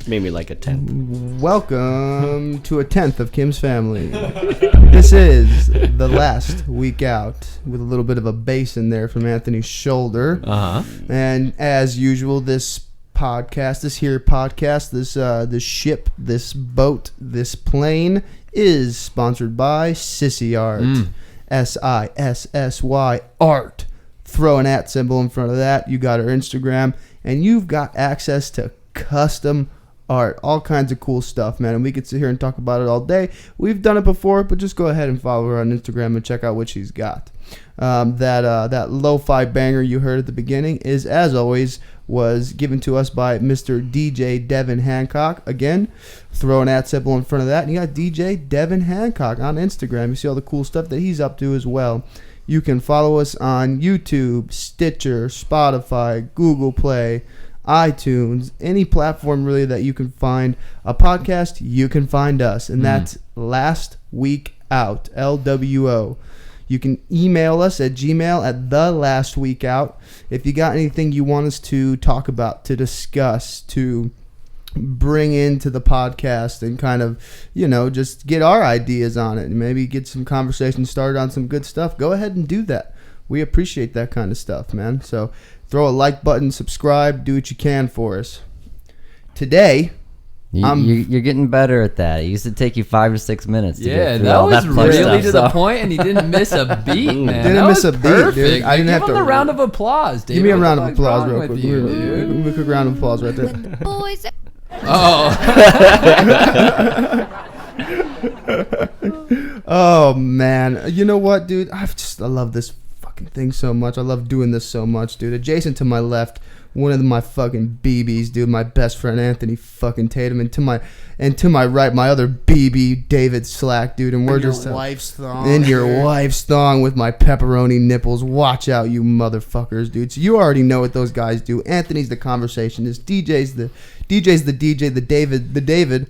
Maybe like a 10th. Welcome to a 10th of Kim's Family. This is the last week out with a little bit of a bass in there from Anthony's shoulder. And as usual, this podcast, this ship, this boat, this plane is sponsored by Sissy Art. Sissy Art. Throw an @ symbol in front of that. You got her Instagram, and you've got access to custom art, all kinds of cool stuff, man. And we could sit here and talk about it all day. We've done it before, but just go ahead and follow her on Instagram and check out what she's got. That lo-fi banger you heard at the beginning is, as always, was given to us by Mr. DJ Devin Hancock. Again, throw an @ symbol in front of that, and you got DJ Devin Hancock on Instagram. You see all the cool stuff that he's up to as well. You can follow us on YouTube, Stitcher, Spotify, Google Play, iTunes, any platform really that you can find a podcast, you can find us. And that's Last Week Out, LWO. You can email us at Gmail at thelastweekout. If you got anything you want us to talk about, to discuss, to bring into the podcast and kind of, just get our ideas on it and maybe get some conversation started on some good stuff, go ahead and do that. We appreciate that kind of stuff, man. So throw a like button, subscribe, do what you can for us. Today, you're getting better at that. It used to take you 5 to 6 minutes to get through that all was that fun really stuff, to the point, and he didn't miss a beat, man. Didn't miss a beat, perfect. dude. I didn't have Give to. him a round of applause, David. Give me a round of applause real quick. Give me a quick round of applause right there. Oh man, you know what, dude? I love this fucking thing so much. I love doing this so much, dude. Adjacent to my left, one of my fucking BBs, dude, my best friend Anthony fucking Tatum, and to my right, my other BB, David Slack, dude, and we're in just your wife's thong. in your wife's thong with my pepperoni nipples. Watch out, you motherfuckers, dude. So you already know what those guys do. Anthony's the conversationist. DJ's the DJ. The David is the David,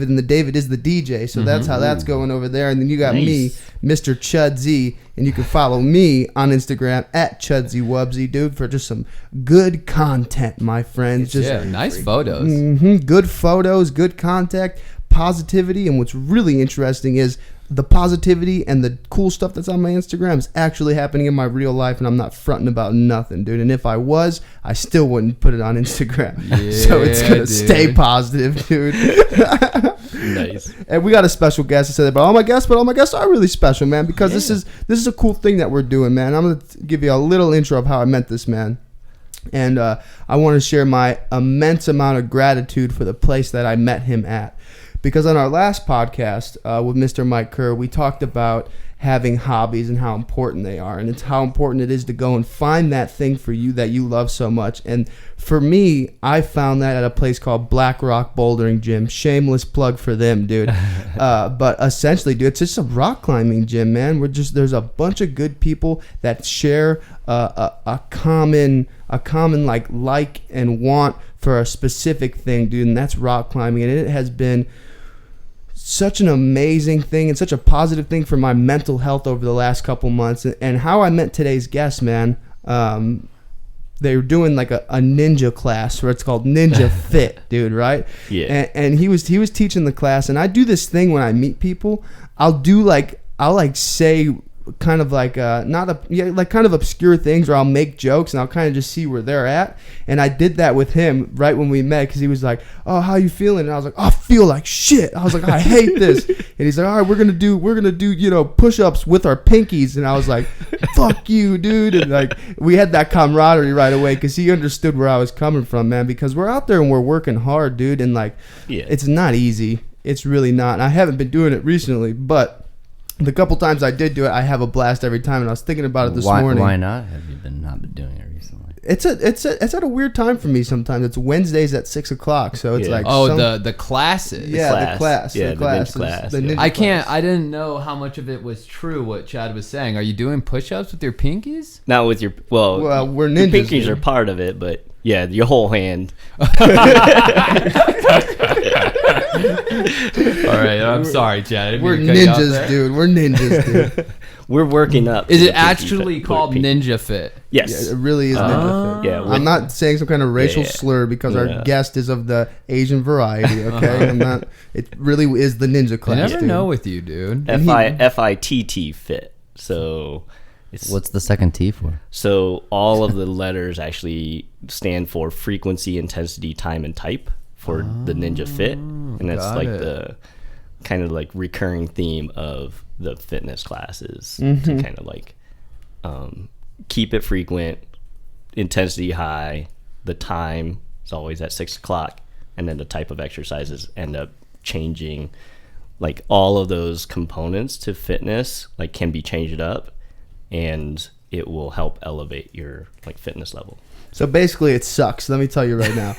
and the David is the DJ. So that's how that's going over there. And then you got me, Mr. Chudzy, and you can follow me on Instagram at ChudzyWubsy, dude, for just some good content, my friends. Just nice photos. Good photos, good contact, positivity, and what's really interesting is the positivity and the cool stuff that's on my Instagram is actually happening in my real life, and I'm not fronting about nothing, dude. And if I was, I still wouldn't put it on Instagram. So it's gonna stay positive, dude. Nice. And we got a special guest. I said that, but all my guests are really special, man, because this is a cool thing that we're doing, man. I'm gonna give you a little intro of how I met this man. And I want to share my immense amount of gratitude for the place that I met him at. Because on our last podcast with Mr. Mike Kerr, we talked about having hobbies and how important they are. And it's how important it is to go and find that thing for you that you love so much. And for me, I found that at a place called Black Rock Bouldering Gym. Shameless plug for them, dude. But essentially, dude, it's just a rock climbing gym, man. There's a bunch of good people that share a common like and want for a specific thing, dude. And that's rock climbing. And it has been such an amazing thing and such a positive thing for my mental health over the last couple months. And how I met today's guest, man, they were doing like a ninja class where it's called Ninja Fit, dude, right? Yeah. And he was teaching the class, and I do this thing when I meet people. I'll say kind of like kind of obscure things, or I'll make jokes and I'll kind of just see where they're at. And I did that with him right when we met, because he was like, "Oh, how you feeling?" And I was like, "I feel like shit." I was like, "I hate this." And he's like, "All right, we're gonna do push-ups with our pinkies." And I was like, "Fuck you, dude." And like we had that camaraderie right away, because he understood where I was coming from, man. Because we're out there and we're working hard, dude, and like it's not easy. It's really not. And I haven't been doing it recently, but the couple times I did do it, I have a blast every time. And I was thinking about it this morning. Why not? Have you not been doing it recently? It's at a weird time for me sometimes. It's Wednesdays at 6:00, so it's like the classes. The class. The ninja class. I didn't know how much of it was true. What Chad was saying. Are you doing push-ups with your pinkies? Not with your well, we're ninjas. The pinkies are part of it, but yeah, your whole hand. All right, I'm sorry, Chad. We're ninjas, dude. We're ninjas, dude. we're working up. Is to it the pinky actually fit- called pinky- Ninja Fit? Yes. Yeah, it really is Ninja Fit. Yeah, I'm not saying some kind of racial yeah. slur because our Yeah. guest is of the Asian variety. Okay, I'm not. It really is the ninja I class. never dude. know with you, dude. FITT fit. So it's What's the second T for? so all of the letters actually stand for frequency, intensity, time, and type for the Ninja Fit, and that's got like it. the kind of like recurring theme of the fitness classes to kind of like keep it frequent, intensity high, the time is always at 6 o'clock, and then the type of exercises end up changing. Like all of those components to fitness like can be changed up, and it will help elevate your like fitness level. So basically, it sucks. Let me tell you right now.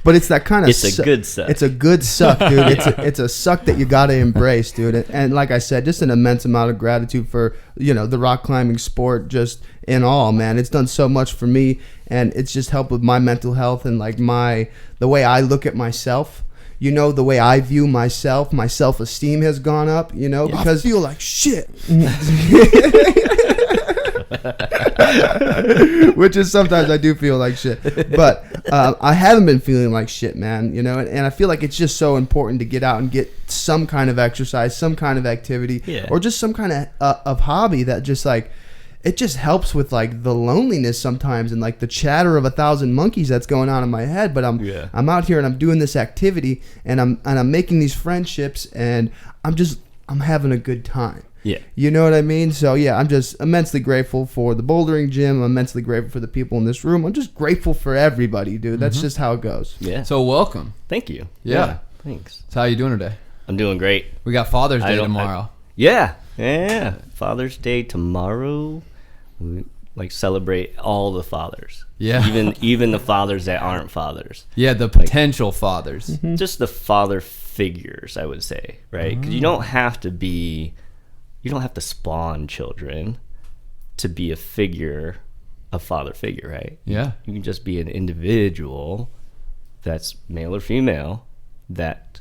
But it's that kind of. It's a good suck. It's a good suck, dude. It's a suck that you gotta embrace, dude. And like I said, just an immense amount of gratitude for the rock climbing sport, just in all, man. It's done so much for me, and it's just helped with my mental health and like the way I look at myself. The way I view myself, my self-esteem has gone up, because I feel like shit. Which is sometimes I do feel like shit. But I haven't been feeling like shit, man, and I feel like it's just so important to get out and get some kind of exercise, some kind of activity, or just some kind of hobby that just like, it just helps with like the loneliness sometimes and like the chatter of 1,000 monkeys that's going on in my head. But I'm out here and I'm doing this activity and I'm making these friendships and I'm having a good time. Yeah. You know what I mean? So yeah, I'm just immensely grateful for the bouldering gym. I'm immensely grateful for the people in this room. I'm just grateful for everybody, dude. That's just how it goes. Yeah. So welcome. Thank you. Yeah. Thanks. So how you doing today? I'm doing great. We got Father's Day don't- tomorrow. Yeah. Father's Day tomorrow. We like celebrate all the fathers. Yeah. Even the fathers that aren't fathers. Yeah, the potential fathers. Just the father figures, I would say, right? Because you don't have to spawn children to be a father figure, right? Yeah. You can just be an individual that's male or female that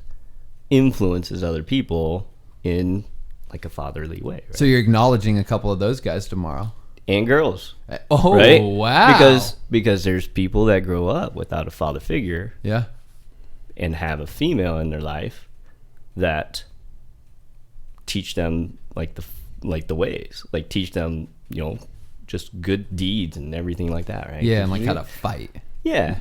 influences other people in like a fatherly way, right? So you're acknowledging a couple of those guys tomorrow. And girls, Oh, right? wow. Because there's people that grow up without a father figure Yeah. and have a female in their life that teach them like the ways, like teach them just good deeds and everything like that, right? Yeah, and like how to fight. Yeah.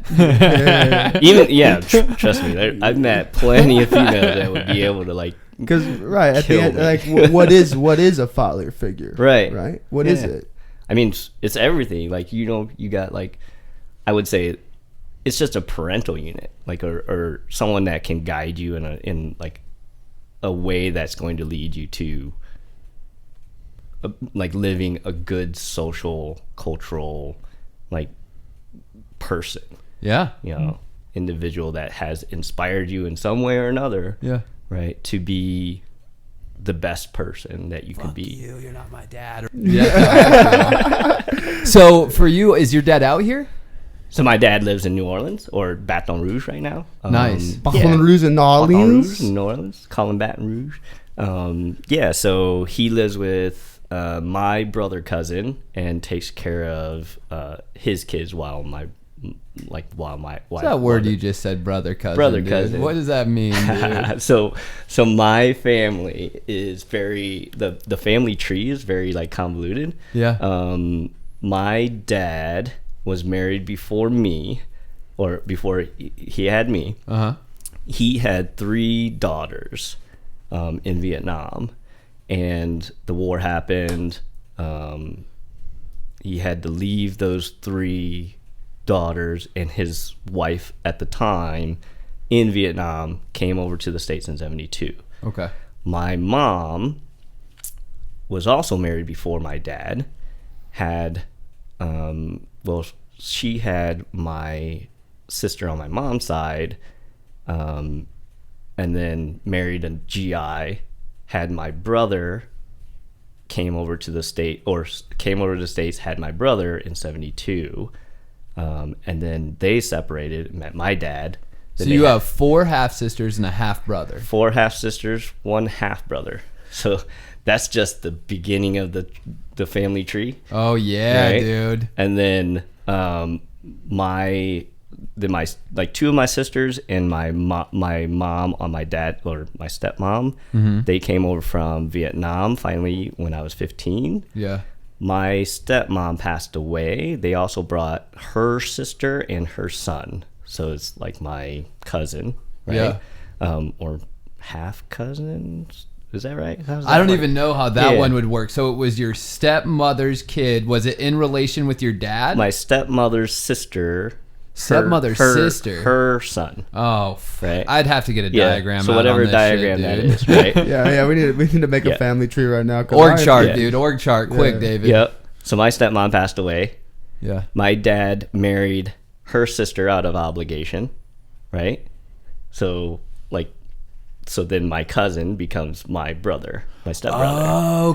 Trust me, I've met plenty of females that would be able to like, Because right at the Kill end, me. like what is a father figure? Right. What is Yeah. it? I mean, it's everything. Like, you got like, I would say it's just a parental unit, like, or someone that can guide you in like a way that's going to lead you to like living a good social, cultural, like person, Yeah. individual that has inspired you in some way or another, Yeah. right? To be the best person that you could be. You're not my dad. Yeah. So for you, is your dad out here? So my dad lives in New Orleans or Baton Rouge right now. Nice. Baton Rouge in New Baton Orleans. Rouge, New Orleans, calling Baton Rouge. So he lives with my brother cousin and takes care of his kids while my wife. What's that word you just said, brother cousin? Brother dude? cousin. What does that mean, dude? So my family is very the family tree is very like convoluted. Yeah. My dad was married before me, or before he had me. Uh-huh. He had 3 daughters in Vietnam, and the war happened. He had to leave those 3 daughters, and his wife at the time in Vietnam came over to the States in 72. Okay. My mom was also married before my dad, had she had my sister on my mom's side, and then married a GI, had my brother, came over to the States, had my brother in 72, and then they separated, met my dad. So Then you they had have 4 half sisters and a half brother. 4 half sisters, 1 half brother. So that's just the beginning of the family tree. Oh yeah, Right? dude. And then my like two of my sisters and my mom on my dad or my stepmom, they came over from Vietnam finally when I was 15. Yeah. My stepmom passed away. They also brought her sister and her son, so it's like my cousin, right? Or half cousins. Is that right? I don't even know how that Yeah. one would work. So it was your stepmother's kid. Was it in relation with your dad? My stepmother's sister. Stepmother's sister. Her son. Oh, Right. I'd have to get a Yeah. diagram. So out whatever on this diagram shit, that dude. is, right? Yeah, we need to make a Yeah. family tree right now. 'Cause Org chart, Yeah. dude. Org chart. Quick, Yeah. David. Yep. So my stepmom passed away. Yeah. My dad married her sister out of obligation, right? So then my cousin becomes my brother, my stepbrother.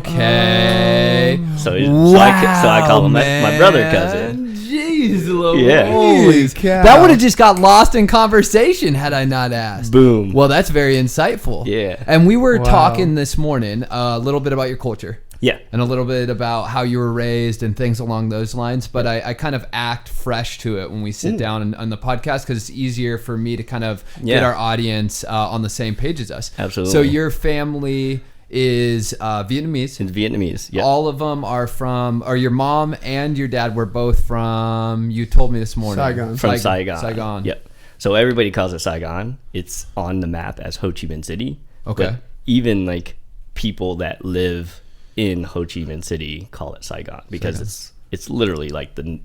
Okay. So I call him my brother cousin. Jeez, Louise. Yeah. Holy cow. That would have just got lost in conversation had I not asked. Boom. Well, that's very insightful. Yeah. And we were Wow. talking this morning a little bit about your culture. Yeah. And a little bit about how you were raised and things along those lines. But I kind of act fresh to it when we sit down on the podcast because it's easier for me to kind of get Yeah. our audience on the same page as us. Absolutely. So your family is Vietnamese. It's Vietnamese. Yeah. All of them are from, or your mom and your dad were both from, you told me this morning. Saigon. From Saigon. Saigon. Yep. So everybody calls it Saigon. It's on the map as Ho Chi Minh City. Okay. But even like people that live in Ho Chi Minh City call it Saigon because it's literally like the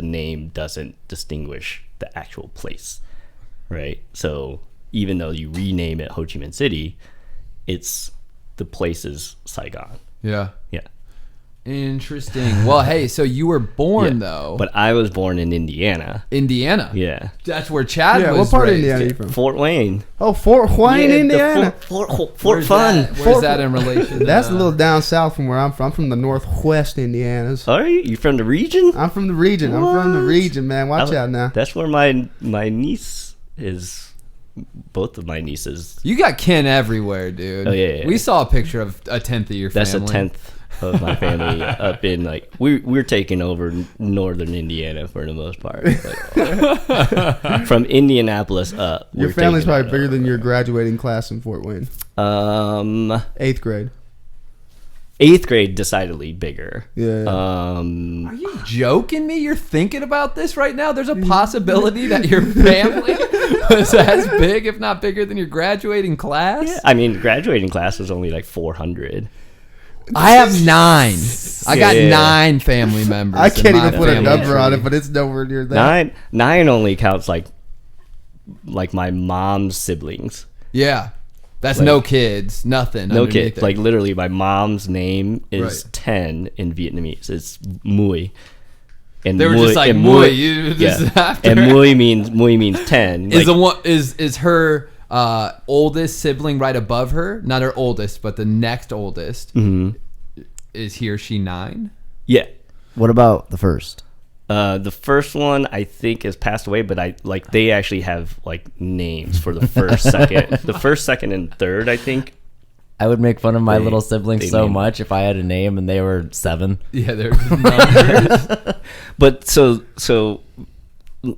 name doesn't distinguish the actual place, right? So even though you rename it Ho Chi Minh City, it's the place is Saigon. Yeah. Yeah. Interesting. Well, hey, so you were born though. But I was born in Indiana. Indiana. Yeah. That's where Chad Yeah, was what part of raised. Indiana are you from? Fort Wayne. Oh, Fort Wayne, Yeah, the Indiana. Fort Where's Fun. that? Where's that in relation? to- That's a little down south from where I'm from. I'm from the northwest Indianas. Are you? You from the region? I'm from the region. I'm from the What? region, man. Watch out now. That's where my niece is. Both of my nieces. You got kin everywhere, dude. Oh, yeah. We saw a picture of a tenth of your That's family. a tenth of my family up in like we're taking over northern Indiana for the most part. But from Indianapolis up. Your we're family's taking probably it bigger over. than your graduating class in Fort Wayne. 8th grade. 8th grade decidedly bigger. Yeah. Are you joking me? You're thinking about this right now? There's a possibility that your family was as big, if not bigger, than your graduating class? Yeah, I mean, graduating class was only like 400. I have 9. I got Yeah. 9 family members. I can't in my even put a family number on tree. it, but it's nowhere near that. Nine only counts like my mom's siblings. Yeah. That's Like- no kids, nothing. No underneath kid. it. Like literally, my mom's name is Right. 10 in Vietnamese. It's Mui. And They were just like, and Mui, you just have to- And Mui means 10. Is Like, the one is her oldest sibling right above her? Not her oldest, but the next oldest. mhm. Is he or she 9? Yeah. What about the first? The first one I think has passed away, but they actually have like names for the first, second, the first, second, and third. I think. I would make fun of my They- little siblings they so named- much if I had a name and they were 7. Yeah, they're numbers. But so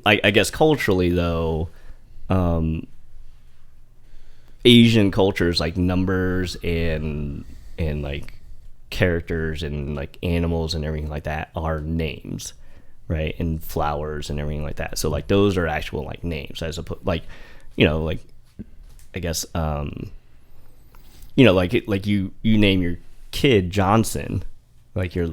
I guess culturally though, Asian cultures like numbers and like characters and like animals and everything like that are names, right? And flowers and everything like that. So like those are actual like names as opposed like, like I guess like you name your kid Johnson. Like your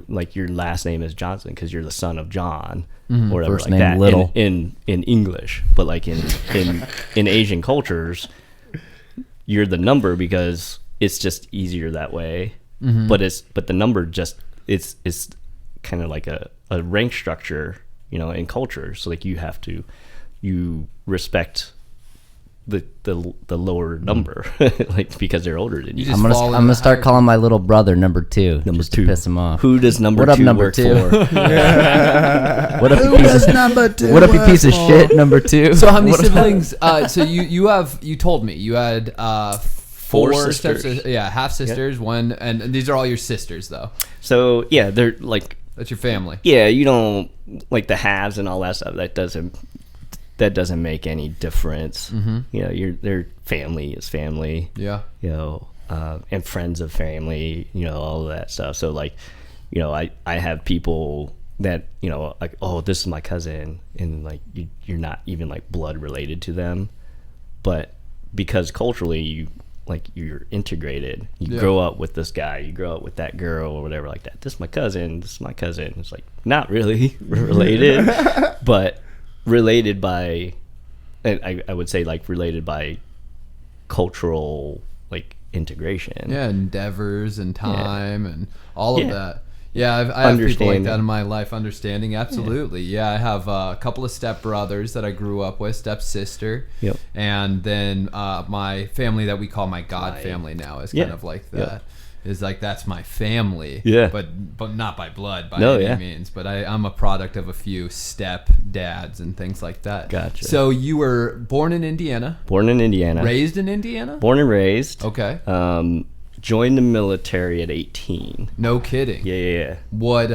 last name is Johnson because you're the son of John or whatever First like name that Little. in English, but like in Asian cultures, you're the number because it's just easier that way. But the number just it's kind of like a rank structure, in culture. So like you respect the lower number like because they're older than you. just I'm gonna fall in I'm gonna the start hierarchy. calling my little brother number 2. Number just 2. to piss him off. Who does number What up, 2 number work 2? for? What up, you piece of, number 2? what up, you piece of shit? Number 2. So how many What- siblings? So you told me you had four sisters. Half sisters. One, and these are all your sisters, though. So yeah, they're like, that's your family. Yeah, you don't like the halves and all that stuff. That doesn't make any difference. You know, their family is family. Yeah. You know, and friends of family. You know, all of that stuff. So like, you know, I have people that, you know, like, oh, this is my cousin, and like you're not even like blood related to them, but because culturally you're integrated. You grow up with this guy, you grow up with that girl or whatever like that. This is my cousin. It's like not really related, but related by, and I would say like related by cultural like integration. Yeah, endeavors and time and all of that. Yeah, I have people like that in my life. Understanding, absolutely. Yeah, I have a couple of stepbrothers that I grew up with, stepsister, and then my family that we call my God family now is kind of like that. Is like, that's my family, but not by blood by any means. But I'm a product of a few stepdads and things like that. Gotcha. So you were born in Indiana? Born in Indiana. Raised in Indiana? Born and raised. Okay. Joined the military at 18. No kidding. Yeah. What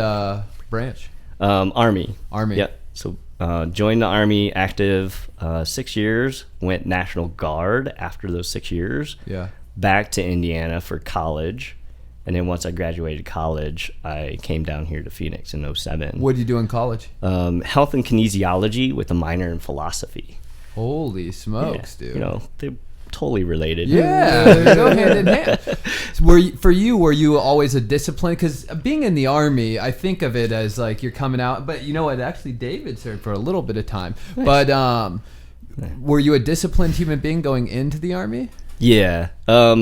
branch? Army. Yeah. So joined the Army, active 6 years. Went National Guard after those 6 years. Yeah. Back to Indiana for college, and then once I graduated college, I came down here to Phoenix in 07. What did you do in college? Health and kinesiology with a minor in philosophy. Holy smokes, dude! You know, they're totally related. Yeah, they go hand in hand. Were you always a discipline? Because being in the Army, I think of it as like you're coming out. But you know what? Actually, David served for a little bit of time. Nice. But were you a disciplined human being going into the Army? Yeah. I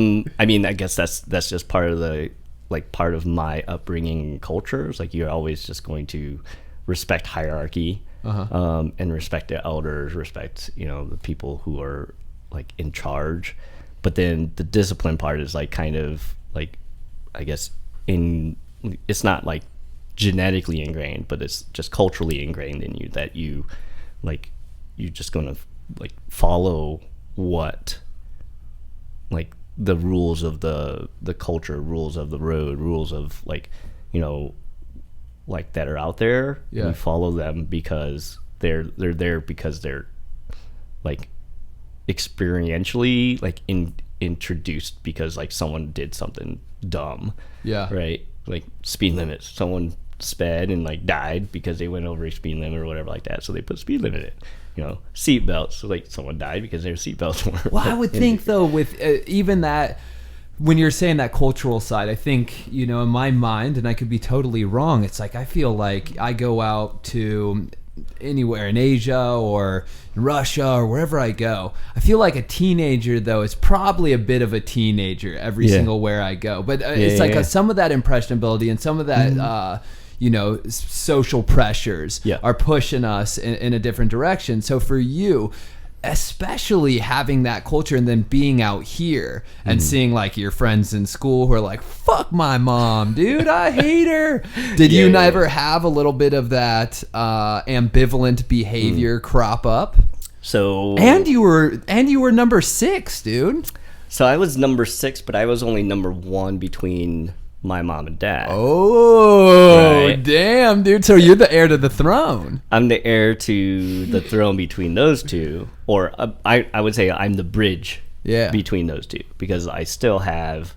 mean, I guess that's just part of my upbringing culture. It's like you're always just going to respect hierarchy, and respect the elders, respect, you know, the people who are like in charge. But then the discipline part is like kind of like, I guess it's not like genetically ingrained, but it's just culturally ingrained in you that you just gonna like follow what, like the rules of the culture, rules of the road, rules of like, you know, like that are out there. Yeah. You follow them because they're there because they're like experientially like introduced because like someone did something dumb. Yeah. Right. Like speed limits. Someone sped and like died because they went over a speed limit or whatever like that. So they put speed limit in it. You know, seat belts. So like someone died because their seat belts weren't. Well, I would think though, with even that, when you're saying that cultural side, I think, you know, in my mind, and I could be totally wrong, it's like I feel like I go out to anywhere in Asia or Russia or wherever I go, I feel like a teenager though is probably a bit of a teenager every single where I go. But it's like some of that impressionability and some of that you know, social pressures are pushing us in a different direction. So for you, especially having that culture and then being out here and seeing like your friends in school who are like, fuck my mom, dude, I hate her. Did you never have a little bit of that ambivalent behavior crop up? So and you were number 6, dude. So I was number 6, but I was only number 1 between my mom and dad. Oh, right? Damn, dude. So you're the heir to the throne. I'm the heir to the throne between those two. Or I would say I'm the bridge between those two. Because I still have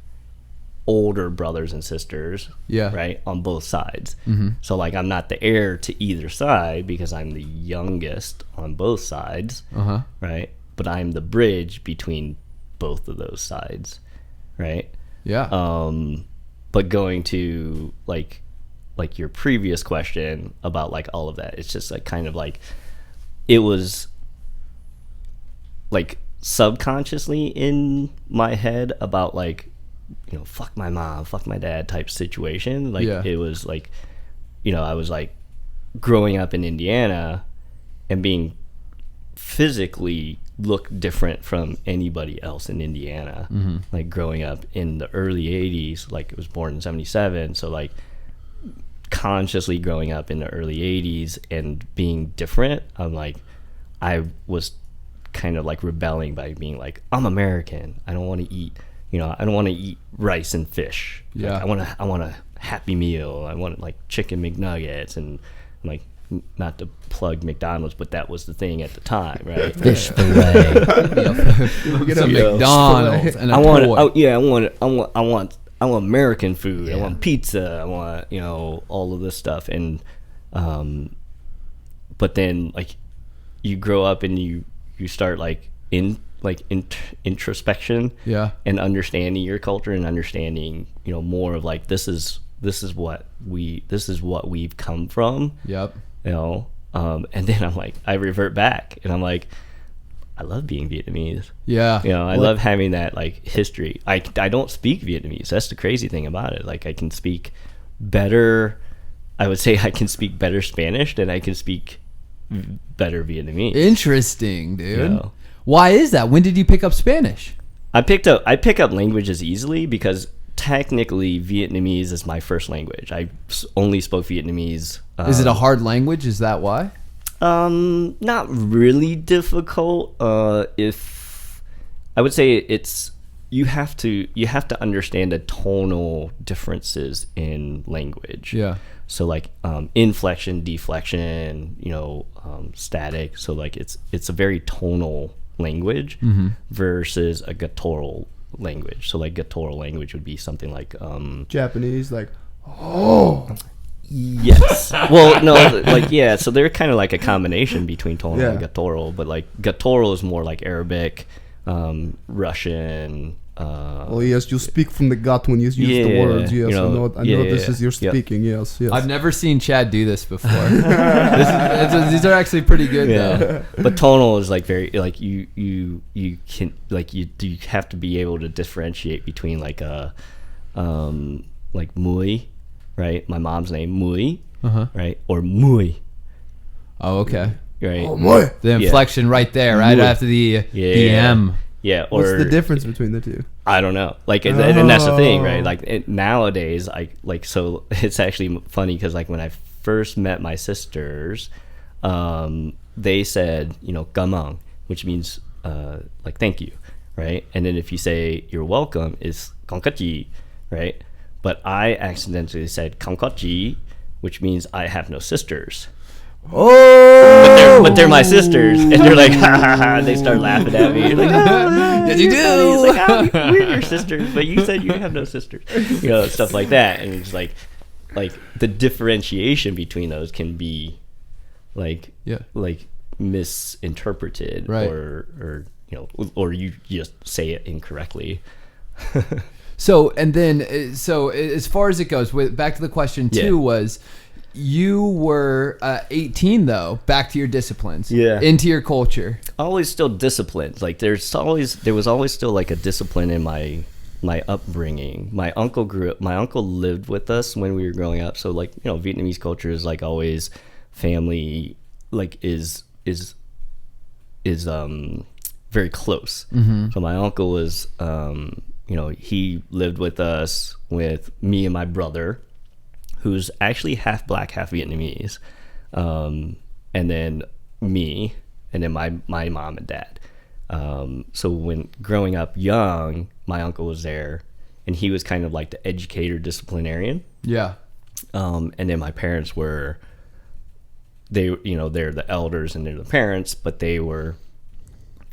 older brothers and sisters, right, on both sides. So, like, I'm not the heir to either side because I'm the youngest on both sides, right? But I'm the bridge between both of those sides, right? Yeah. But going to like your previous question about like all of that, it's just like kind of like it was like subconsciously in my head about like, you know, fuck my mom, fuck my dad type situation. Like it was like, you know, I was like growing up in Indiana and being physically look different from anybody else in Indiana. Like growing up in the early 80s, like it was born in 77, so like consciously growing up in the early 80s and being different, I'm like, I was kind of like rebelling by being like, I'm American, I don't want to eat you know, I don't want to eat rice and fish. Yeah. Like, I want a Happy Meal. I want like chicken McNuggets, and like, not to plug McDonald's, but that was the thing at the time, right? Fish fillet. Get Some a McDonald's and a I toy. want American food. I Yeah. want pizza. I want, you know, all of this stuff. And but then like you grow up and you start like introspection, Yeah. and understanding your culture and understanding, you know, more of like this is what we've come from, Yep. you know. And then I'm like, I revert back and I'm like, I love being Vietnamese. Yeah. You know, I love having that like history. I don't speak Vietnamese. That's the crazy thing about it. Like I can speak better. I would say I can speak better Spanish than I can speak better Vietnamese. Interesting, dude. You know? Why is that? When did you pick up Spanish? I pick up languages easily because technically Vietnamese is my first language. I only spoke Vietnamese. Is it a hard language? Is that why? Not really difficult. If I would say it's you have to understand the tonal differences in language. Yeah. So like inflection, deflection, you know, static. So like it's a very tonal language versus a guttural language. So like guttural language would be something like Japanese, like, yes. Well, no, like yeah. So they're kind of like a combination between tonal and Yeah. guttural, but like guttural is more like Arabic, Russian. oh yes, you speak from the gut when you use the Yeah, words. Yes, you know, I know yeah, this yeah, is your yeah. speaking. Yes, yes. I've never seen Chad do this before. These are actually pretty good, though. Yeah, but tonal is like very like you can like you have to be able to differentiate between like like Mui, right? My mom's name Mui, right, or Mui, Oh, okay. right? Oh boy. The inflection right there, right Mui. after the Yeah. M. Yeah, or What's the difference between the two? I don't know. Like, and that's the thing, right? Oh. Like nowadays, so it's actually funny because like when I first met my sisters, they said, you know, "Gamang," which means like thank you, right? And then if you say you're welcome, it's "Konkachi," right? But I accidentally said "Konkachi," which means I have no sisters. But they're my sisters, and they're like, ha ha ha. They start laughing at me. Like, oh, Yes, you you're do. funny. It's like, oh, we're your sisters, but you said you have no sisters. You know, stuff like that, and it's like the differentiation between those can be like misinterpreted, Right. or you know, or you just say it incorrectly. So, and then, so as far as it goes, back to the question two Yeah. was, you were 18 though, back to your disciplines, Yeah. into your culture. Always still disciplined. Like there was always still like a discipline in my upbringing. My uncle lived with us when we were growing up. So like, you know, Vietnamese culture is like always family, like is very close. So my uncle was, you know, he lived with us with me and my brother, who's actually half black, half Vietnamese, and then me, and then my mom and dad. So when growing up young, my uncle was there, and he was kind of like the educator disciplinarian. Yeah. And then my parents were, they're the elders and they're the parents, but they were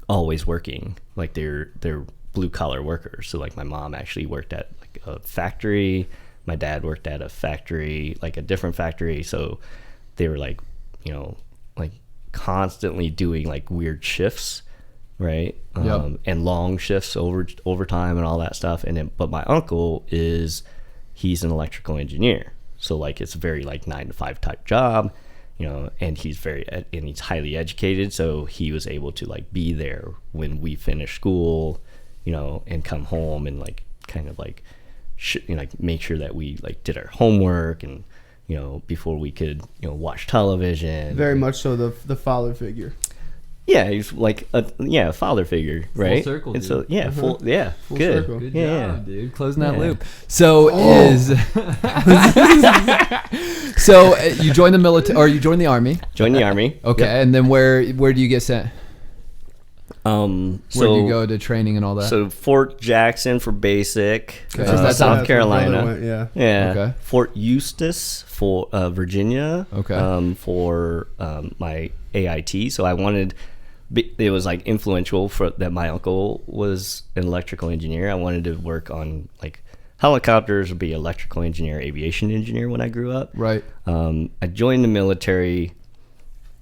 always working. Like they're blue collar workers. So like my mom actually worked at like a factory. My dad worked at a factory, like a different factory. So they were like, you know, like constantly doing like weird shifts, right? Yep. And long shifts overtime and all that stuff. And then, but my uncle he's an electrical engineer. So like it's a very like 9-to-5 type job, you know, and he's highly educated. So he was able to like be there when we finished school, you know, and come home and like kind of like, you know, like make sure that we like did our homework, and you know, before we could, you know, watch television. Very much so the father figure. Yeah, he's like a father figure, right? circle, And dude. so Full good. circle. Good Yeah, job, dude. Closing that Yeah. loop. So so you joined the military, or you joined the army. Joined the army. Okay, Yep. and then where do you get sent? So Where'd you go to training and all that? So Fort Jackson for basic, Okay. So that's South where Carolina. went, yeah. Yeah. Okay. Fort Eustis for Virginia. Okay. For my AIT. So I wanted. It was like influential for that my uncle was an electrical engineer. I wanted to work on like helicopters or be electrical engineer, aviation engineer when I grew up. Right. I joined the military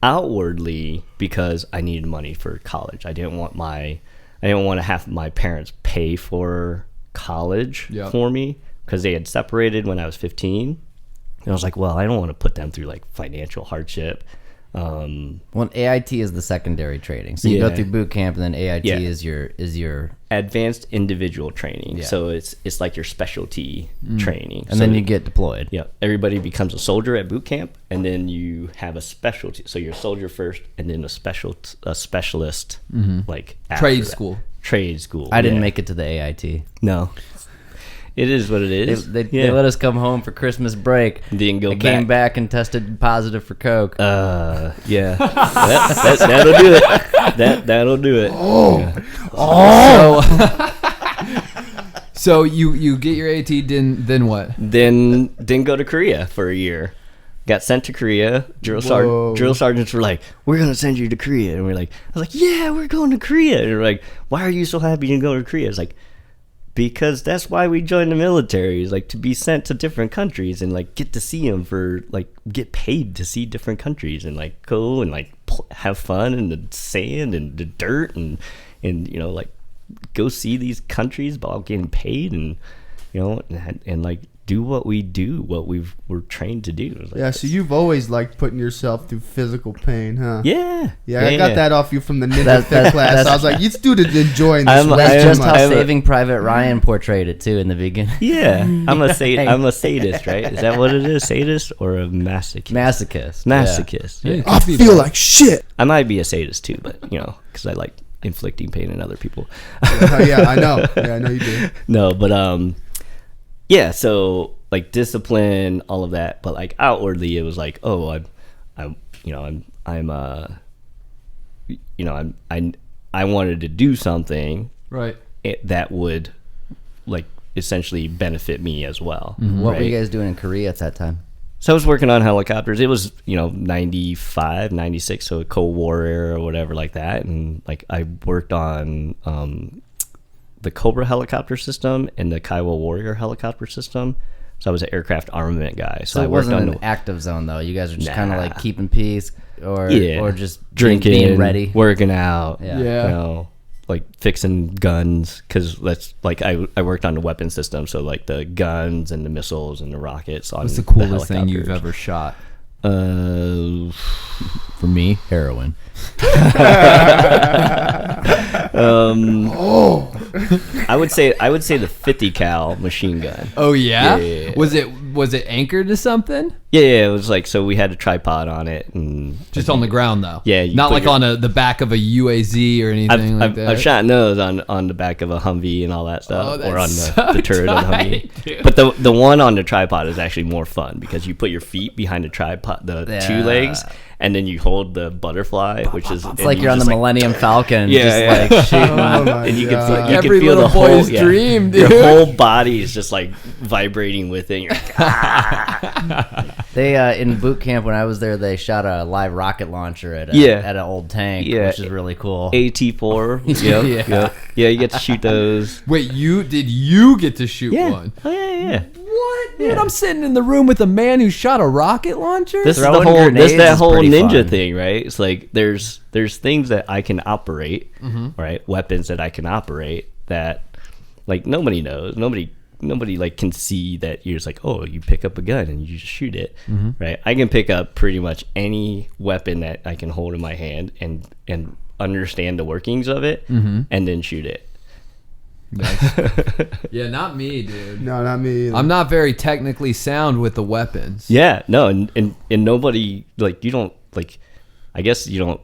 outwardly because I needed money for college. I didn't want to have my parents pay for college for me because they had separated when I was 15. And I was like, well, I don't want to put them through like financial hardship. Well, AIT is the secondary training. So you go through boot camp, and then AIT is your advanced individual training. Yeah. So it's like your specialty training. and so then you get deployed. Yeah, everybody becomes a soldier at boot camp, and then you have a specialty. So you're a soldier first, and then a specialist, like after Trade that. school. Trade school. I didn't make it to the AIT. No, it is what it is. They let us come home for Christmas break. Didn't go I came back and tested positive for coke. Yeah, that'll do it. That'll do it. So you get your AT, then what? Then didn't go to Korea for a year. Got sent to Korea. Drill sergeants were like, "We're gonna send you to Korea," and we're like, "I was like, yeah, we're going to Korea." And they're like, "Why are you so happy to go to Korea?" It's like, because that's why we joined the military, is like to be sent to different countries and like get to see them for like get paid to see different countries and like go and like have fun in the sand and the dirt and you know like go see these countries while getting paid and you know and like do what we do, what we're trained to do. Like, Yeah, so you've always liked putting yourself through physical pain, huh? Yeah, I got that off you from the Ninja Fit class. I was like, this dude is enjoying this. That's just how Saving Private Ryan portrayed it too in the beginning. Yeah, I'm a sadist, right? Is that what it is? Sadist or a masochist? Masochist. Yeah. I feel like shit. I might be a sadist too, but you know, because I like inflicting pain on other people. Yeah, I know. Yeah, I know you do. No, but yeah. So like discipline, all of that, but like outwardly, it was like, oh, I wanted to do something Right. that would like essentially benefit me as well. What were right? you guys doing in Korea at that time? So I was working on helicopters. It was, 95, 96, so a Cold War era or whatever like that. And like I worked on the Cobra helicopter system and the Kiowa Warrior helicopter system. So I was an aircraft armament guy. So I it worked wasn't on an active zone though. You guys were just Nah. kind of like keeping peace or just drinking, being ready. working out. Yeah. Like fixing guns, because that's like I worked on the weapon system, so like the guns and the missiles and the rockets. What's the coolest thing you've ever shot? For me, heroin. I would say the 50 cal machine gun. Oh yeah? Yeah. Was it anchored to something? Yeah, it was like, so we had a tripod on it and Just on the ground though. Yeah, you Not put like your- on the back of a UAZ or anything like that. I've shot those on the back of a Humvee and all that stuff, Oh, or on that's the so turret of the tight, Humvee. dude. But the one on the tripod is actually more fun because you put your feet behind the tripod, the two Yeah. legs, and then you hold the butterfly, which is It's like you're on the Millennium Falcon, Yeah, just like shooting. Oh my and you God. can feel, you Every can feel little the whole boy's dream, dude. Your whole body is just like vibrating with it. You're like, They in boot camp when I was there, they shot a live rocket launcher at an old tank, Yeah. which is really cool. AT4. Yeah. Yeah, you get to shoot those. Wait, did you get to shoot Yeah. one? Oh yeah. What? Dude, I'm sitting in the room with a man who shot a rocket launcher? This is Throwing that grenades is whole pretty ninja fun. thing, right? It's like there's things that I can operate, Mm-hmm. right? Weapons that I can operate that like nobody knows. Nobody like can see that you're just like, oh, you pick up a gun and you just shoot it, Mm-hmm. right? I can pick up pretty much any weapon that I can hold in my hand and understand the workings of it Mm-hmm. and then shoot it. Yeah, not me, dude. No, not me either. I'm not very technically sound with the weapons. Yeah, no, and nobody like you don't like. I guess you don't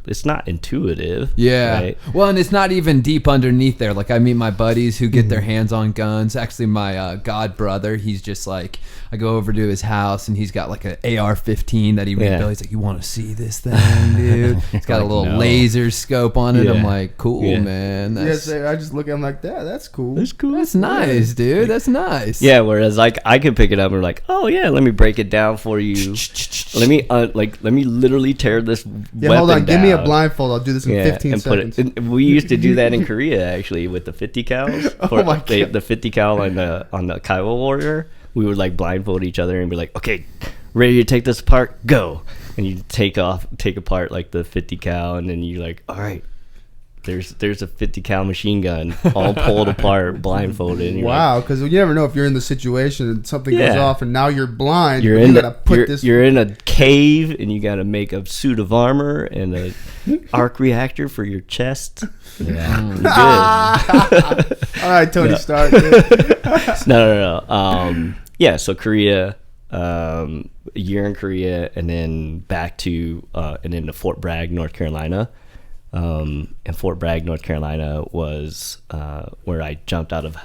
it's not intuitive. Yeah. Right? Well, and it's not even deep underneath there. Like, I meet my buddies who get their hands on guns. Actually, my god brother, he's just like, I go over to his house and he's got like an AR-15 that he rebuilt. He's like, you want to see this thing, dude? It's got a little laser scope on it. I'm like, cool, man. Yes, I just look at him like that. That's cool. That's cool. That's nice, dude. That's nice. Yeah, whereas like I could pick it up and like, oh yeah, let me break it down for you. Let me literally tear this weapon hold on. down. Give me a blindfold. I'll do this in 15 seconds. We used to do that in Korea actually with the 50 cals. Oh my God. The 50 cal on the Kiowa Warrior. We would like blindfold each other and be like, okay, ready to take this apart? Go. And you take apart like the 50 cal, and then you're like, all right, there's a 50 cal machine gun all pulled apart, blindfolded. And wow, because you never know if you're in the situation and something goes off, and now you're blind. You're in a cave, and you got to make a suit of armor and a arc reactor for your chest. Yeah, good. All right, Tony Stark. No. Yeah, so Korea, a year in Korea, and then back to and then to Fort Bragg, North Carolina. And Fort Bragg, North Carolina was where I jumped out of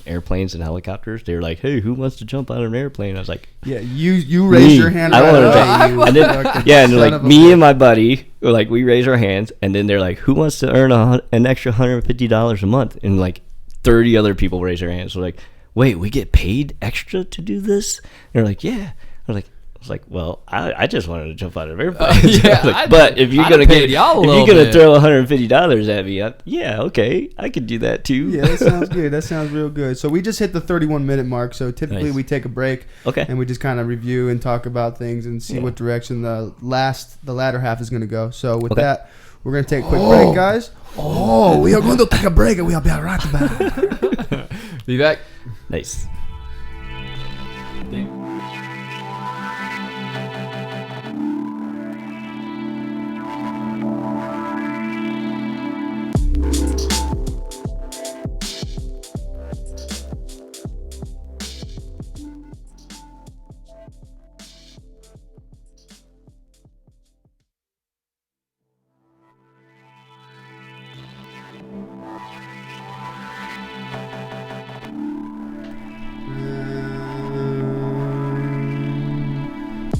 airplanes and helicopters. They were like, "Hey, who wants to jump out of an airplane?" I was like, "Yeah, you raised your hand." I wanted to. And they're like, me and my buddy were like, we raised our hands, and then they're like, "Who wants to earn an extra $150 a month?" And like 30 other people raised their hands. So like, wait, we get paid extra to do this? And they're like, yeah. I was like, well, I just wanted to jump out of airplanes. But if you're gonna throw $150 at me, okay, I could do that too. Yeah, that sounds good. That sounds real good. So we just hit the 31-minute mark. So typically we take a break, and we just kind of review and talk about things and see what direction the latter half is going to go. So with that, we're going to take a quick break, guys. We are going to take a break, and we'll be right back. Be back. Nice.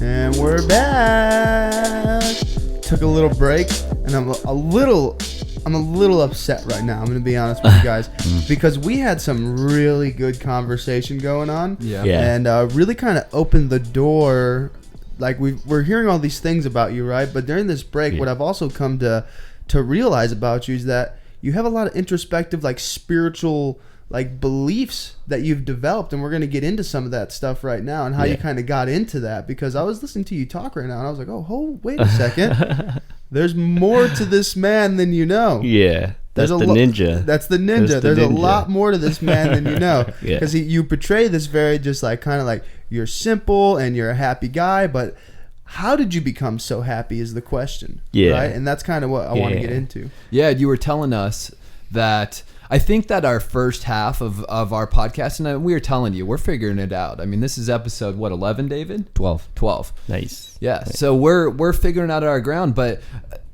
And we're back. Took a little break, and I'm a little upset right now. I'm going to be honest with you guys, because we had some really good conversation going on. And really kind of opened the door. Like we're hearing all these things about you, right? But during this break, what I've also come to realize about you is that you have a lot of introspective, like spiritual, like beliefs that you've developed, and we're going to get into some of that stuff right now and how you kind of got into that, because I was listening to you talk right now and I was like, wait a second. There's more to this man than you know. Yeah. That's the ninja. That's the ninja. There's a lot more to this man than you know, because you portray this very just like kind of like you're simple and you're a happy guy, but how did you become so happy is the question. Right? And that's kind of what I want to get into. Yeah. You were telling us that I think that our first half of our podcast, and we were telling you, we're figuring it out. I mean, this is episode, 11, David? 12. Nice. Yeah. Nice. So we're figuring out our ground, but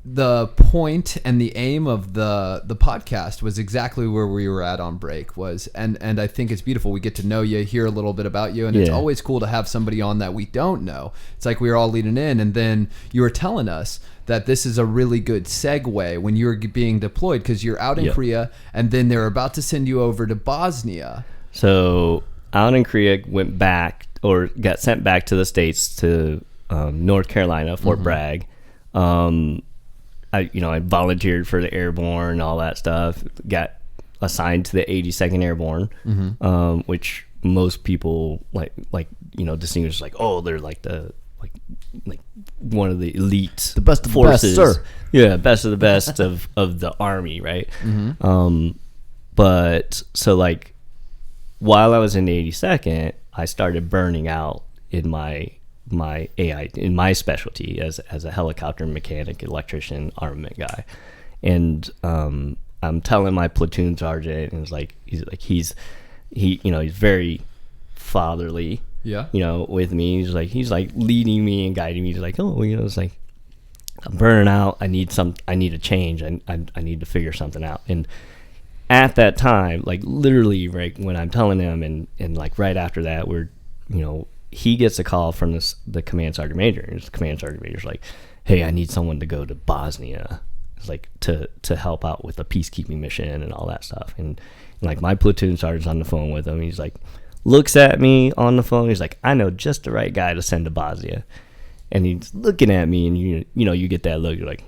the point and the aim of the podcast was exactly where we were at on break and I think it's beautiful. We get to know you, hear a little bit about you, and it's always cool to have somebody on that we don't know. It's like we were all leading in, and then you were telling us that this is a really good segue when you're being deployed, because you're out in Korea, and then they're about to send you over to Bosnia. So out in Korea, went back or got sent back to the States to North Carolina, Fort Bragg. I volunteered for the airborne and all that stuff. Got assigned to the 82nd Airborne, which most people distinguish like, oh, they're like the like one of the elite, the best of forces. The best, sir. Yeah, best of the best of the army, right? But so like while I was in the 82nd, I started burning out in my AI in my specialty as a helicopter mechanic, electrician, armament guy, and I'm telling my platoon sergeant, and he's very fatherly, with me. He's like leading me and guiding me. He's like, it's like, I'm burning out. I need a change. I need to figure something out. And at that time, like literally right when I'm telling him, and like right after that, he gets a call from the command sergeant major. And the command sergeant major's like, hey, I need someone to go to Bosnia. It's like to help out with a peacekeeping mission and all that stuff. And like my platoon sergeant's on the phone with him. He's like, looks at me on the phone. He's like, I know just the right guy to send to Bosnia. And he's looking at me, and you get that look. You're like,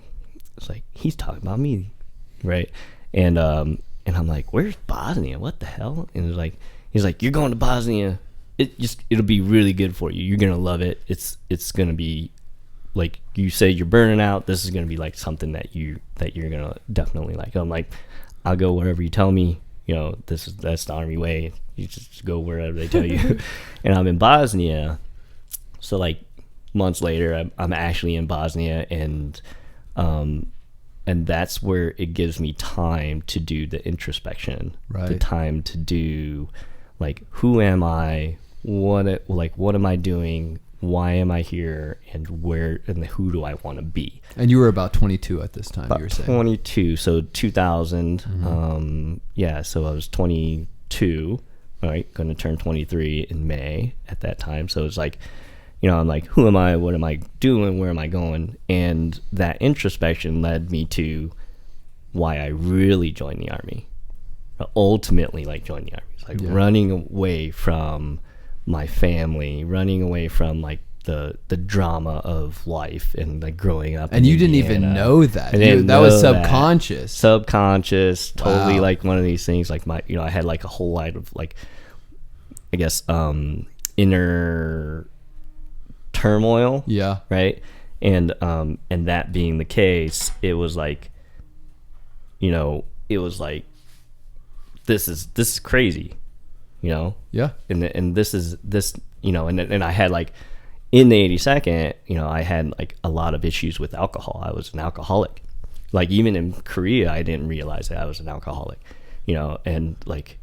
it's like he's talking about me, right? And I'm like, where's Bosnia? What the hell? And he's like, you're going to Bosnia. It'll be really good for you. You're gonna love it. It's gonna be like you say you're burning out. This is gonna be like something that you're gonna definitely like. I'm like, I'll go wherever you tell me. That's the Army way. You just go wherever they tell you. And I'm in Bosnia, so like months later, I'm actually in Bosnia, and that's where it gives me time to do the introspection, right? The time to do like, who am I? What am I doing? Why am I here? And who do I want to be? And you were about 22 at this time. About you were saying 22, so 2000. Mm-hmm. So I was 22, right? Going to turn 23 in May at that time. So it's like, I'm like, who am I? What am I doing? Where am I going? And that introspection led me to why I really joined the Army. Ultimately, like, joined the Army. It's like running away from my family, running away from like the drama of life and like growing up. And you didn't even know that. That was subconscious. Totally like one of these things. Like I had like a whole lot of like, I guess, inner turmoil. Yeah. Right. And that being the case, it was like, this is crazy, Yeah. And this, and I had like, in the 82nd, I had like a lot of issues with alcohol. I was an alcoholic. Like even in Korea, I didn't realize that I was an alcoholic, and like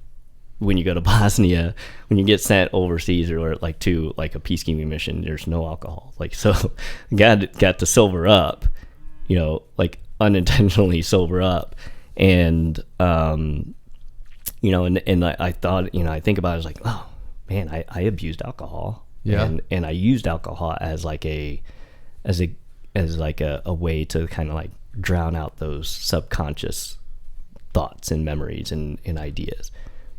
when you go to Bosnia, when you get sent overseas or like to like a peacekeeping mission, there's no alcohol. Like, so got to sober up, like unintentionally sober up. And, and I thought, I think about it, I was like, oh man, I abused alcohol. Yeah. And I used alcohol as like a way to kind of like drown out those subconscious thoughts and memories and ideas.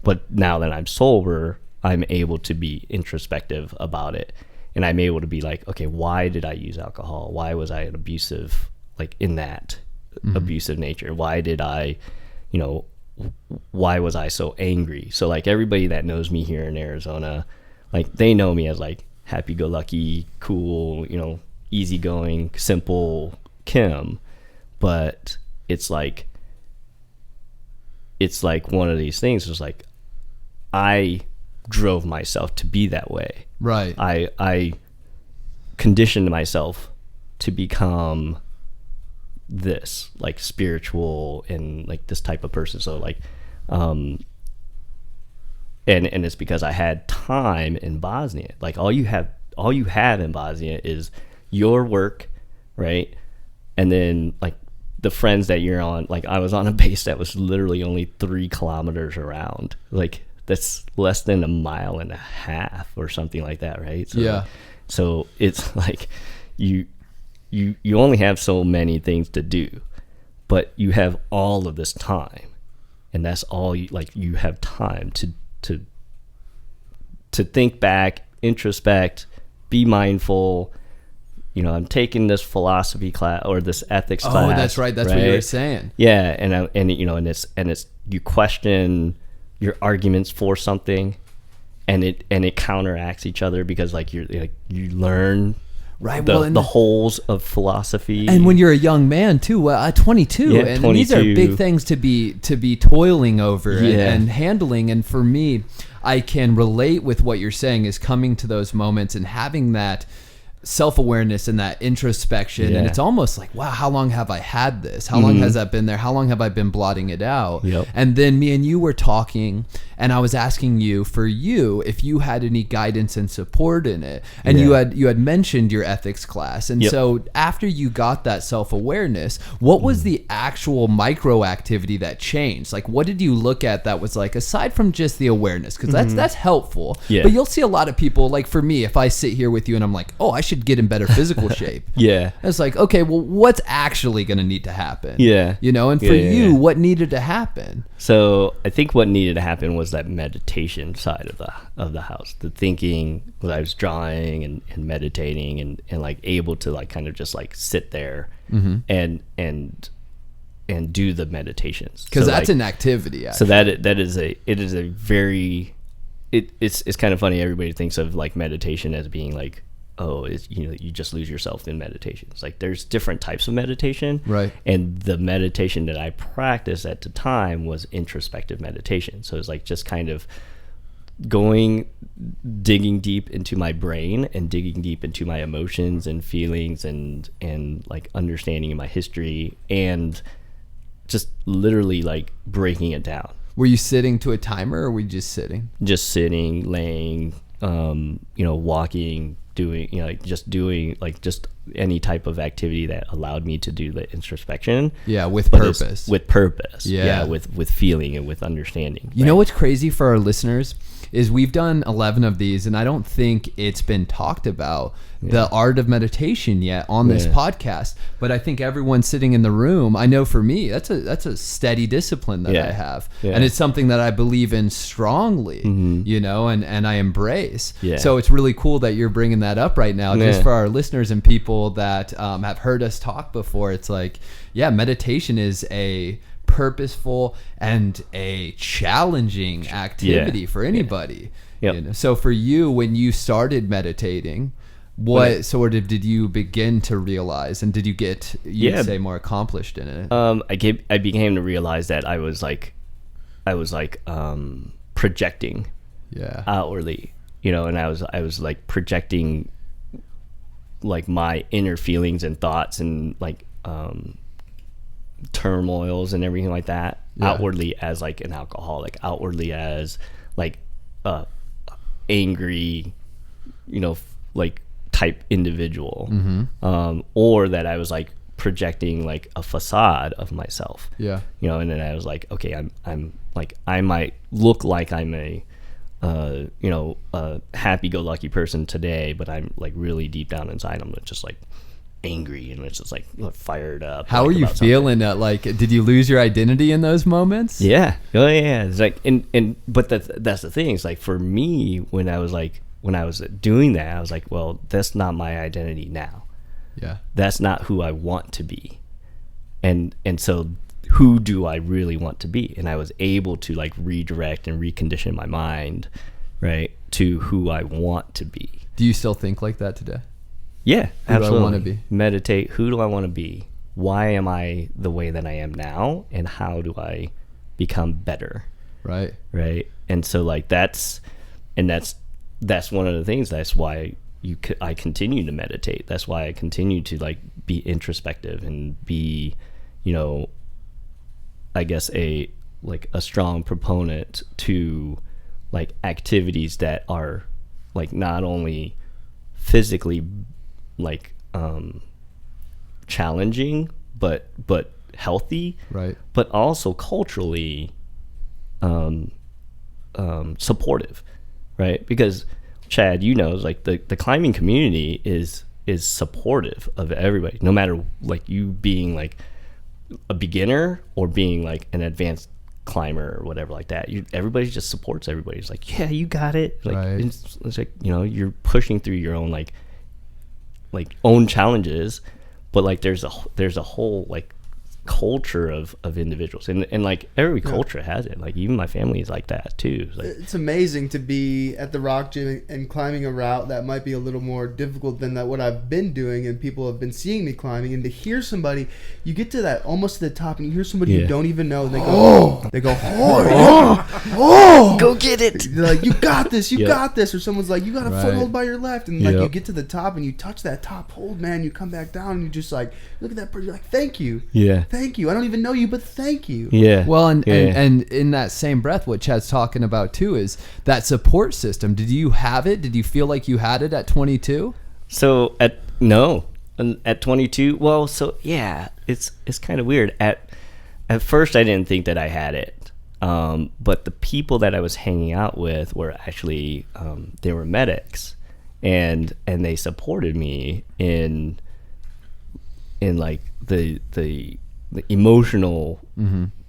But now that I'm sober, I'm able to be introspective about it. And I'm able to be like, okay, why did I use alcohol? Why was I an abusive, like in that abusive nature? Why did I, why was I so angry? So like everybody that knows me here in Arizona, like they know me as like happy-go-lucky, cool, easygoing, simple Kim. But it's like one of these things. It's like I drove myself to be that way. Right. I conditioned myself to become this like spiritual and like this type of person. So like and it's because I had time in Bosnia. Like all you have in Bosnia is your work, right? And then like the friends that you're on. Like I was on a base that was literally only 3 kilometers around. Like that's less than a mile and a half or something like that, right? So, yeah. So it's like you only have so many things to do, but you have all of this time, and that's all you have time to think back, introspect, be mindful. I'm taking this philosophy class or this ethics class. Oh, that's right. That's what you were saying. Yeah, and it's you question your arguments for something, and it counteracts each other because like you learn right the holes of philosophy. And when you're a young man too, at 22, yeah, and 22. These are big things to be toiling over and handling. And for me, I can relate with what you're saying is coming to those moments and having that self-awareness and that introspection, and it's almost like, wow, how long have I had this? How long has that been there? How long have I been blotting it out? And then me and you were talking, and I was asking you if you had any guidance and support in it, and you had mentioned your ethics class, and so after you got that self-awareness, what was the actual micro activity that changed? Like, what did you look at that was like, aside from just the awareness, because that's helpful, but you'll see a lot of people, like for me, if I sit here with you and I'm like, oh, I should get in better physical shape. It's like, okay, well, what's actually going to need to happen? You know, and for you, what needed to happen? So I think what needed to happen was that meditation side of the house, the thinking. I was drawing and meditating and like able to like kind of just like sit there and do the meditations, because so that's like, an activity actually. So it is a very it's kind of funny. Everybody thinks of like meditation as being like, oh, it's, you know, you just lose yourself in meditation. It's like there's different types of meditation, right? And the meditation that I practiced at the time was introspective meditation. So it's like just kind of digging deep into my brain and digging deep into my emotions and feelings and like understanding my history and just literally like breaking it down. Were you sitting to a timer, or were you just sitting? Just sitting, laying, walking, doing, doing like just any type of activity that allowed me to do the introspection. Yeah, with purpose. With purpose. Yeah, with feeling and with understanding. You know what's crazy for our listeners is we've done 11 of these, and I don't think it's been talked about, the art of meditation yet on this podcast. But I think everyone sitting in the room, I know for me, that's a steady discipline that I have. And it's something that I believe in strongly, you know, and I embrace. So it's really cool that you're bringing that up right now, just for our listeners and people that have heard us talk before. It's like, meditation is a purposeful and a challenging activity for anybody. You know? So for you, when you started meditating, what sort of did you begin to realize, and did you get, you'd say, more accomplished in it? I began to realize that I was projecting outwardly, you know, and I was like projecting like my inner feelings and thoughts and like turmoils and everything like that outwardly as like an alcoholic, outwardly as like angry, you know, like type individual, or that I was like projecting like a facade of myself, you know, and then I was like, okay, I'm like, I might look like I'm a happy-go-lucky person today, but I'm like really deep down inside I'm just like angry and it's just like fired up. How like, are you feeling? Like, did you lose your identity in those moments? It's like, but that's the thing. It's like for me, when I was doing that, I was like, well, that's not my identity now. That's not who I want to be. And so who do I really want to be? And I was able to like redirect and recondition my mind, right, to who I want to be. Do you still think like that today? Yeah, absolutely. Who do I want to be? Meditate. Who do I want to be? Why am I the way that I am now? And how do I become better? Right. And so like that's one of the things. That's why I continue to meditate. That's why I continue to like be introspective and be, you know, I guess a strong proponent to like activities that are like not only physically like challenging but healthy, right, but also culturally supportive, right? Because Chad, you know, like the climbing community is supportive of everybody, no matter like you being like a beginner or being like an advanced climber or whatever like that. Everybody just supports everybody. It's like, yeah, you got it. Like it's like, you know, you're pushing through your own like own challenges, but like there's a whole like culture of individuals, and like every culture has it. Like even my family is like that too. It's amazing to be at the rock gym and climbing a route that might be a little more difficult than what I've been doing, and people have been seeing me climbing, and to hear somebody, you get to that almost to the top and you hear somebody you don't even know, and they go go get it. They're like, you got this, you got this, or someone's like, you got a foothold by your left, and like you get to the top and you touch that top hold, man, you come back down and you just like look at that person, you're like, thank you, thank you, I don't even know you, but thank you. Well, and in that same breath, what Chad's talking about too is that support system. Did you have it? Did you feel like you had it at 22? So at 22, well, so yeah, it's kind of weird. At first I didn't think that I had it, but the people that I was hanging out with were actually they were medics, and they supported me in like the emotional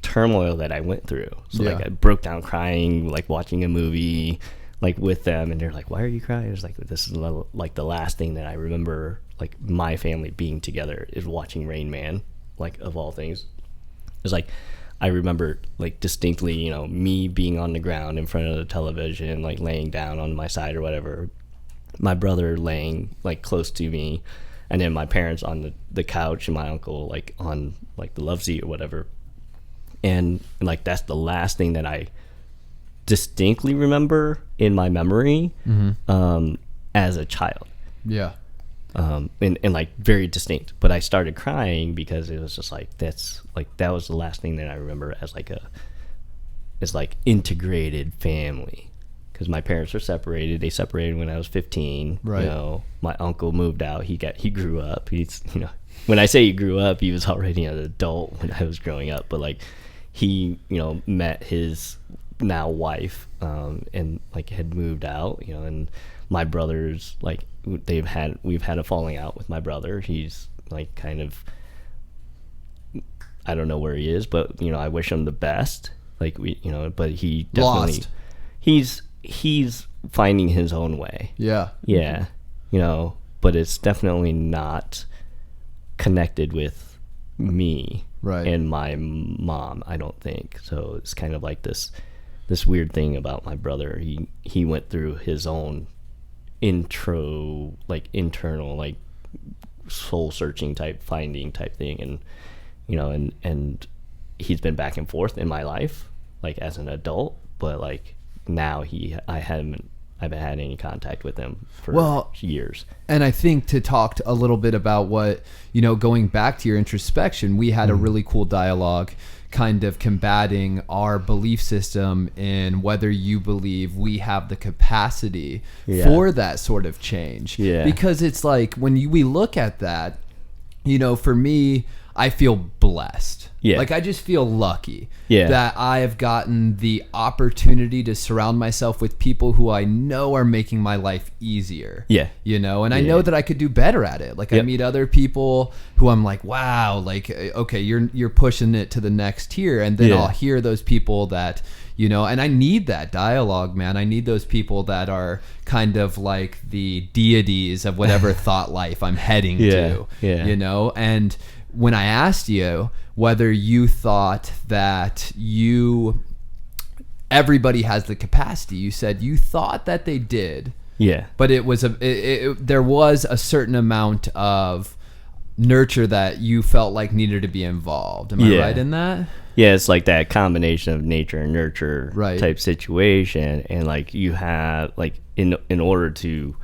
turmoil that I went through. So like I broke down crying, like watching a movie, like with them, and they're like, "Why are you crying?" It's like, this is like the last thing that I remember, like my family being together, is watching Rain Man, like of all things. It's like I remember like distinctly, you know, me being on the ground in front of the television, like laying down on my side or whatever, my brother laying like close to me, and then my parents on the couch and my uncle like on like the love seat or whatever. And like that's the last thing that I distinctly remember in my memory as a child. And like very distinct. But I started crying because it was just like that was the last thing that I remember as like integrated family. Because my parents are separated. They separated when I was 15. Right. You know, my uncle moved out. He grew up. He's, you know, when I say he grew up, he was already an adult when I was growing up. But like, he, you know, met his now wife, and like had moved out. You know, and my brothers, like, we've had a falling out with my brother. He's like kind of, I don't know where he is, but you know, I wish him the best. Like you know, but he definitely he's finding his own way. Yeah, you know, but it's definitely not connected with me and my mom, I don't think. So it's kind of like this weird thing about my brother. He went through his own internal like soul searching type finding type thing, and you know, and he's been back and forth in my life like as an adult, but like now I haven't had any contact with him for years. And I think to talk a little bit about what, you know, going back to your introspection, we had a really cool dialogue kind of combating our belief system in whether you believe we have the capacity for that sort of change. Because it's like when we look at that, you know, for me, I feel blessed. Like I just feel lucky that I have gotten the opportunity to surround myself with people who I know are making my life easier. You know, and I know that I could do better at it. Like I meet other people who I'm like, wow, like, okay, you're pushing it to the next tier. And then I'll hear those people that, you know, and I need that dialogue, man. I need those people that are kind of like the deities of whatever thought life I'm heading to, you know? And when I asked you whether you thought that everybody has the capacity, you said you thought that they did. But it was there was a certain amount of nurture that you felt like needed to be involved. Am I right in that? Yeah, it's like that combination of nature and nurture type situation, and like you have like in order to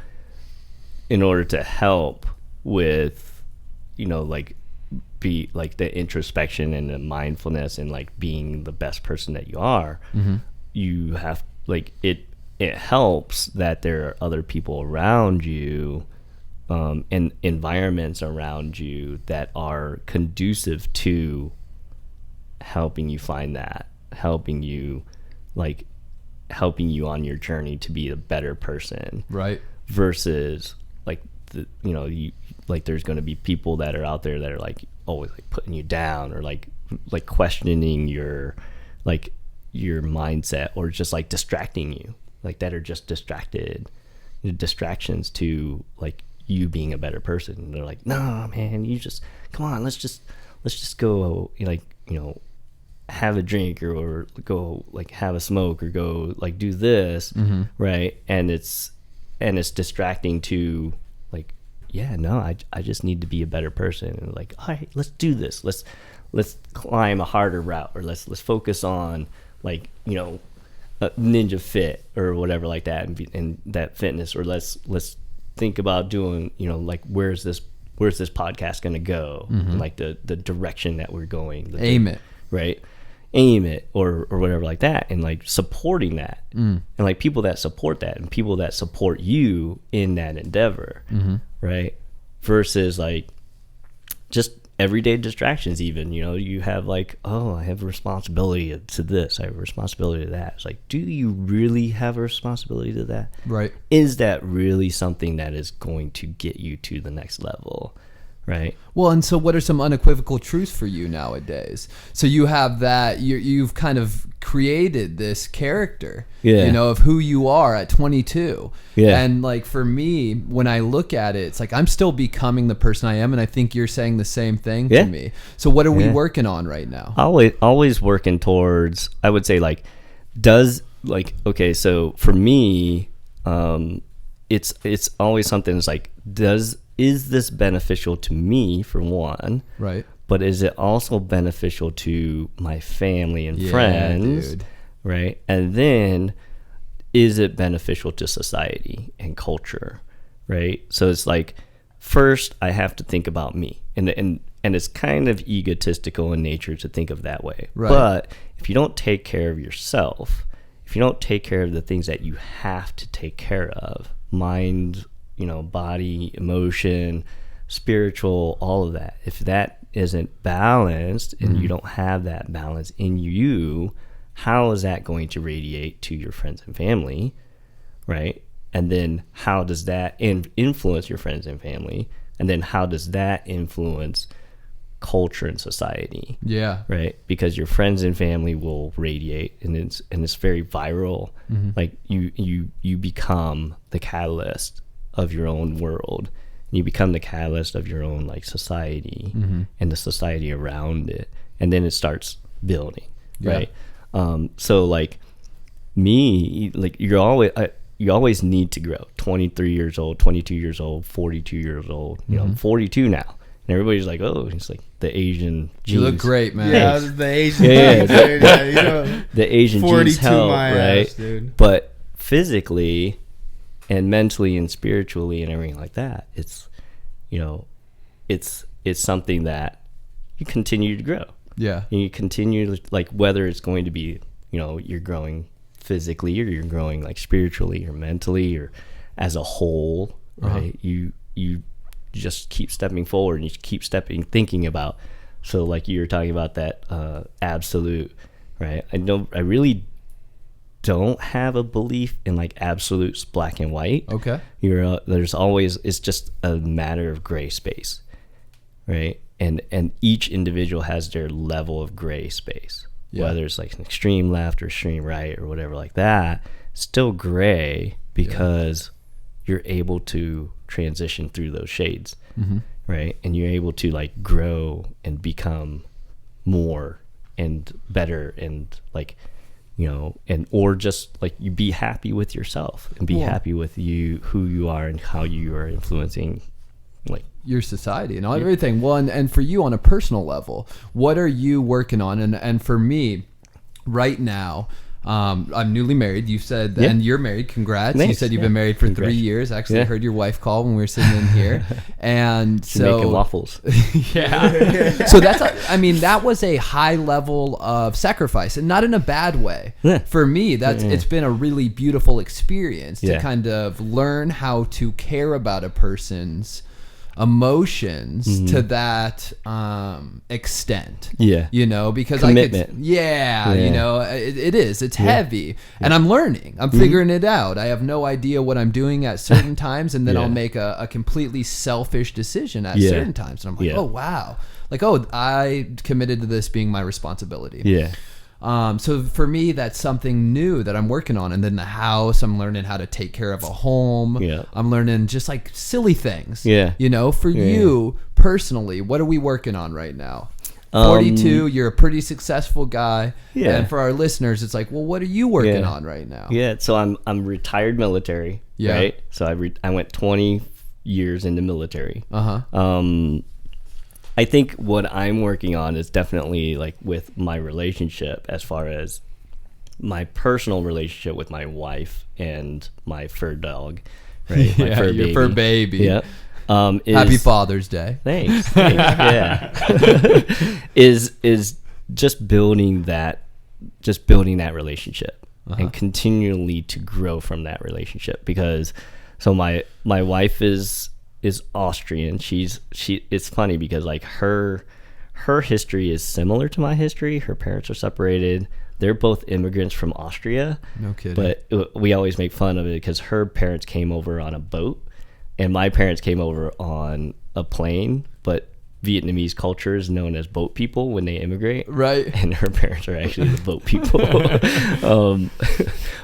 help with, you know, like be like the introspection and the mindfulness and like being the best person that you are, you have like it helps that there are other people around you and environments around you that are conducive to helping you find that, helping you on your journey to be a better person, versus like you know, like there's going to be people that are out there that are like always like putting you down or like questioning your mindset, or just like distracting you, like that are just distractions to like you being a better person. And they're like, no man, you just come on, let's let's just go like, have a drink or go like have a smoke or go like do this, right? And it's distracting to like, yeah, no, I just need to be a better person, and like, all right, let's do this. Let's climb a harder route, or let's focus on like, Ninja Fit or whatever like that, and that fitness, or let's think about doing, like, where's this podcast going to go, and like the direction that we're going, aim it or whatever like that, and like supporting that, and like people that support that, and people that support you in that endeavor, right? Versus like just everyday distractions. Even, you have like, oh, I have a responsibility to this, I have a responsibility to that. It's like, do you really have a responsibility to that? Right. Is that really something that is going to get you to the next level? Right. Well, and so what are some unequivocal truths for you nowadays? So you have that, you've kind of created this character, of who you are at 22. Yeah. And like for me, when I look at it, it's like I'm still becoming the person I am, and I think you're saying the same thing to me. So what are we working on right now? Always working towards, I would say, like, okay, so for me, it's always something that's like, is this beneficial to me, for one? Right. But is it also beneficial to my family and friends? Dude. Right. And then, is it beneficial to society and culture? Right. So it's like, first I have to think about me, and it's kind of egotistical in nature to think of that way. Right. But if you don't take care of yourself, if you don't take care of the things that you have to take care of, mind, body, emotion, spiritual, all of that, if that isn't balanced, and you don't have that balance in you, how is that going to radiate to your friends and family, right? And then how does that influence your friends and family? And then how does that influence culture and society? Yeah. Right? Because your friends and family will radiate, and it's very viral. Like you become the catalyst of your own world. You become the catalyst of your own like society, and the society around it, and then it starts building, right? So like me, like you always need to grow. 23 years old, 22 years old, 42 years old. I'm 42 now, and everybody's like, oh, it's like the Asian genes. You look great, man. Yeah, the Asian genes, dude. The Asian genes help, right? Ass, dude. But physically and mentally and spiritually and everything like that, it's something that you continue to grow. Yeah. And you continue, like, whether it's going to be, you're growing physically, or you're growing like spiritually or mentally or as a whole, right? You just keep stepping forward, and you keep thinking about, so like you were talking about that absolute, right? I really don't have a belief in like absolutes, black and white. Okay. There's always, it's just a matter of gray space, right? And each individual has their level of gray space, whether it's like an extreme left or extreme right or whatever like that. Still gray, because you're able to transition through those shades, right? And you're able to like grow and become more and better, and like, and or just like you be happy with yourself and be happy with who you are and how you are influencing like your society and everything. Well, and for you on a personal level, what are you working on? And for me right now, I'm newly married. You said, and you're married. Congrats. Nice. You said you've been married for 3 years. Actually, I heard your wife call when we were sitting in here. And so making waffles. Yeah. So that was a high level of sacrifice, and not in a bad way. Yeah. For me, it's been a really beautiful experience to kind of learn how to care about a person's emotions to that extent. Yeah. Because commitment. It is. It's heavy. And I'm learning. I'm figuring it out. I have no idea what I'm doing at certain times, and then I'll make a completely selfish decision at certain times. And I'm like, oh wow. Like, I committed to this being my responsibility. Yeah. So for me, that's something new that I'm working on. And then the house, I'm learning how to take care of a home. Yeah. I'm learning just like silly things. Yeah. For you personally, what are we working on right now? 42, you're a pretty successful guy. Yeah. And for our listeners, it's like, well, what are you working on right now? Yeah, so I'm retired military, right? So I went 20 years in the military. I think what I'm working on is definitely like with my relationship, as far as my personal relationship with my wife and my fur dog, right? My your fur baby. Yeah. Happy Father's Day. Thanks. Yeah. is just building that relationship and continually to grow from that relationship, because so my wife is Austrian. It's funny because like her history is similar to my history. Her parents are separated. They're both immigrants from Austria. No kidding. But we always make fun of it because her parents came over on a boat and my parents came over on a plane, but Vietnamese culture is known as boat people when they immigrate. Right. And her parents are actually the boat people.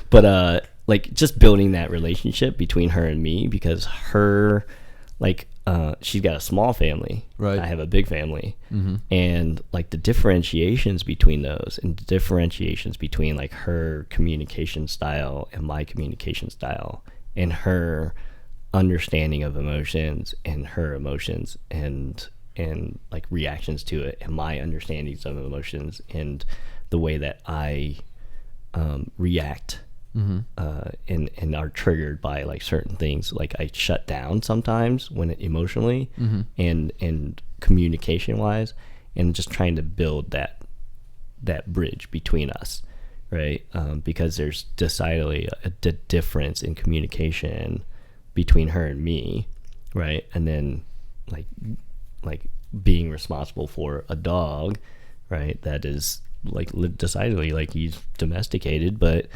But like just building that relationship between her and me, because her, like, she's got a small family. Right. I have a big family. And like the differentiations between those, and the differentiations between like her communication style and my communication style, and her understanding of emotions and her emotions and like reactions to it, and my understandings of emotions and the way that I react and are triggered by like certain things. Like I shut down sometimes when emotionally and communication wise, and just trying to build that bridge between us, right? Because there's decidedly a difference in communication between her and me, right? And then like being responsible for a dog, right? That is like decidedly like he's domesticated, but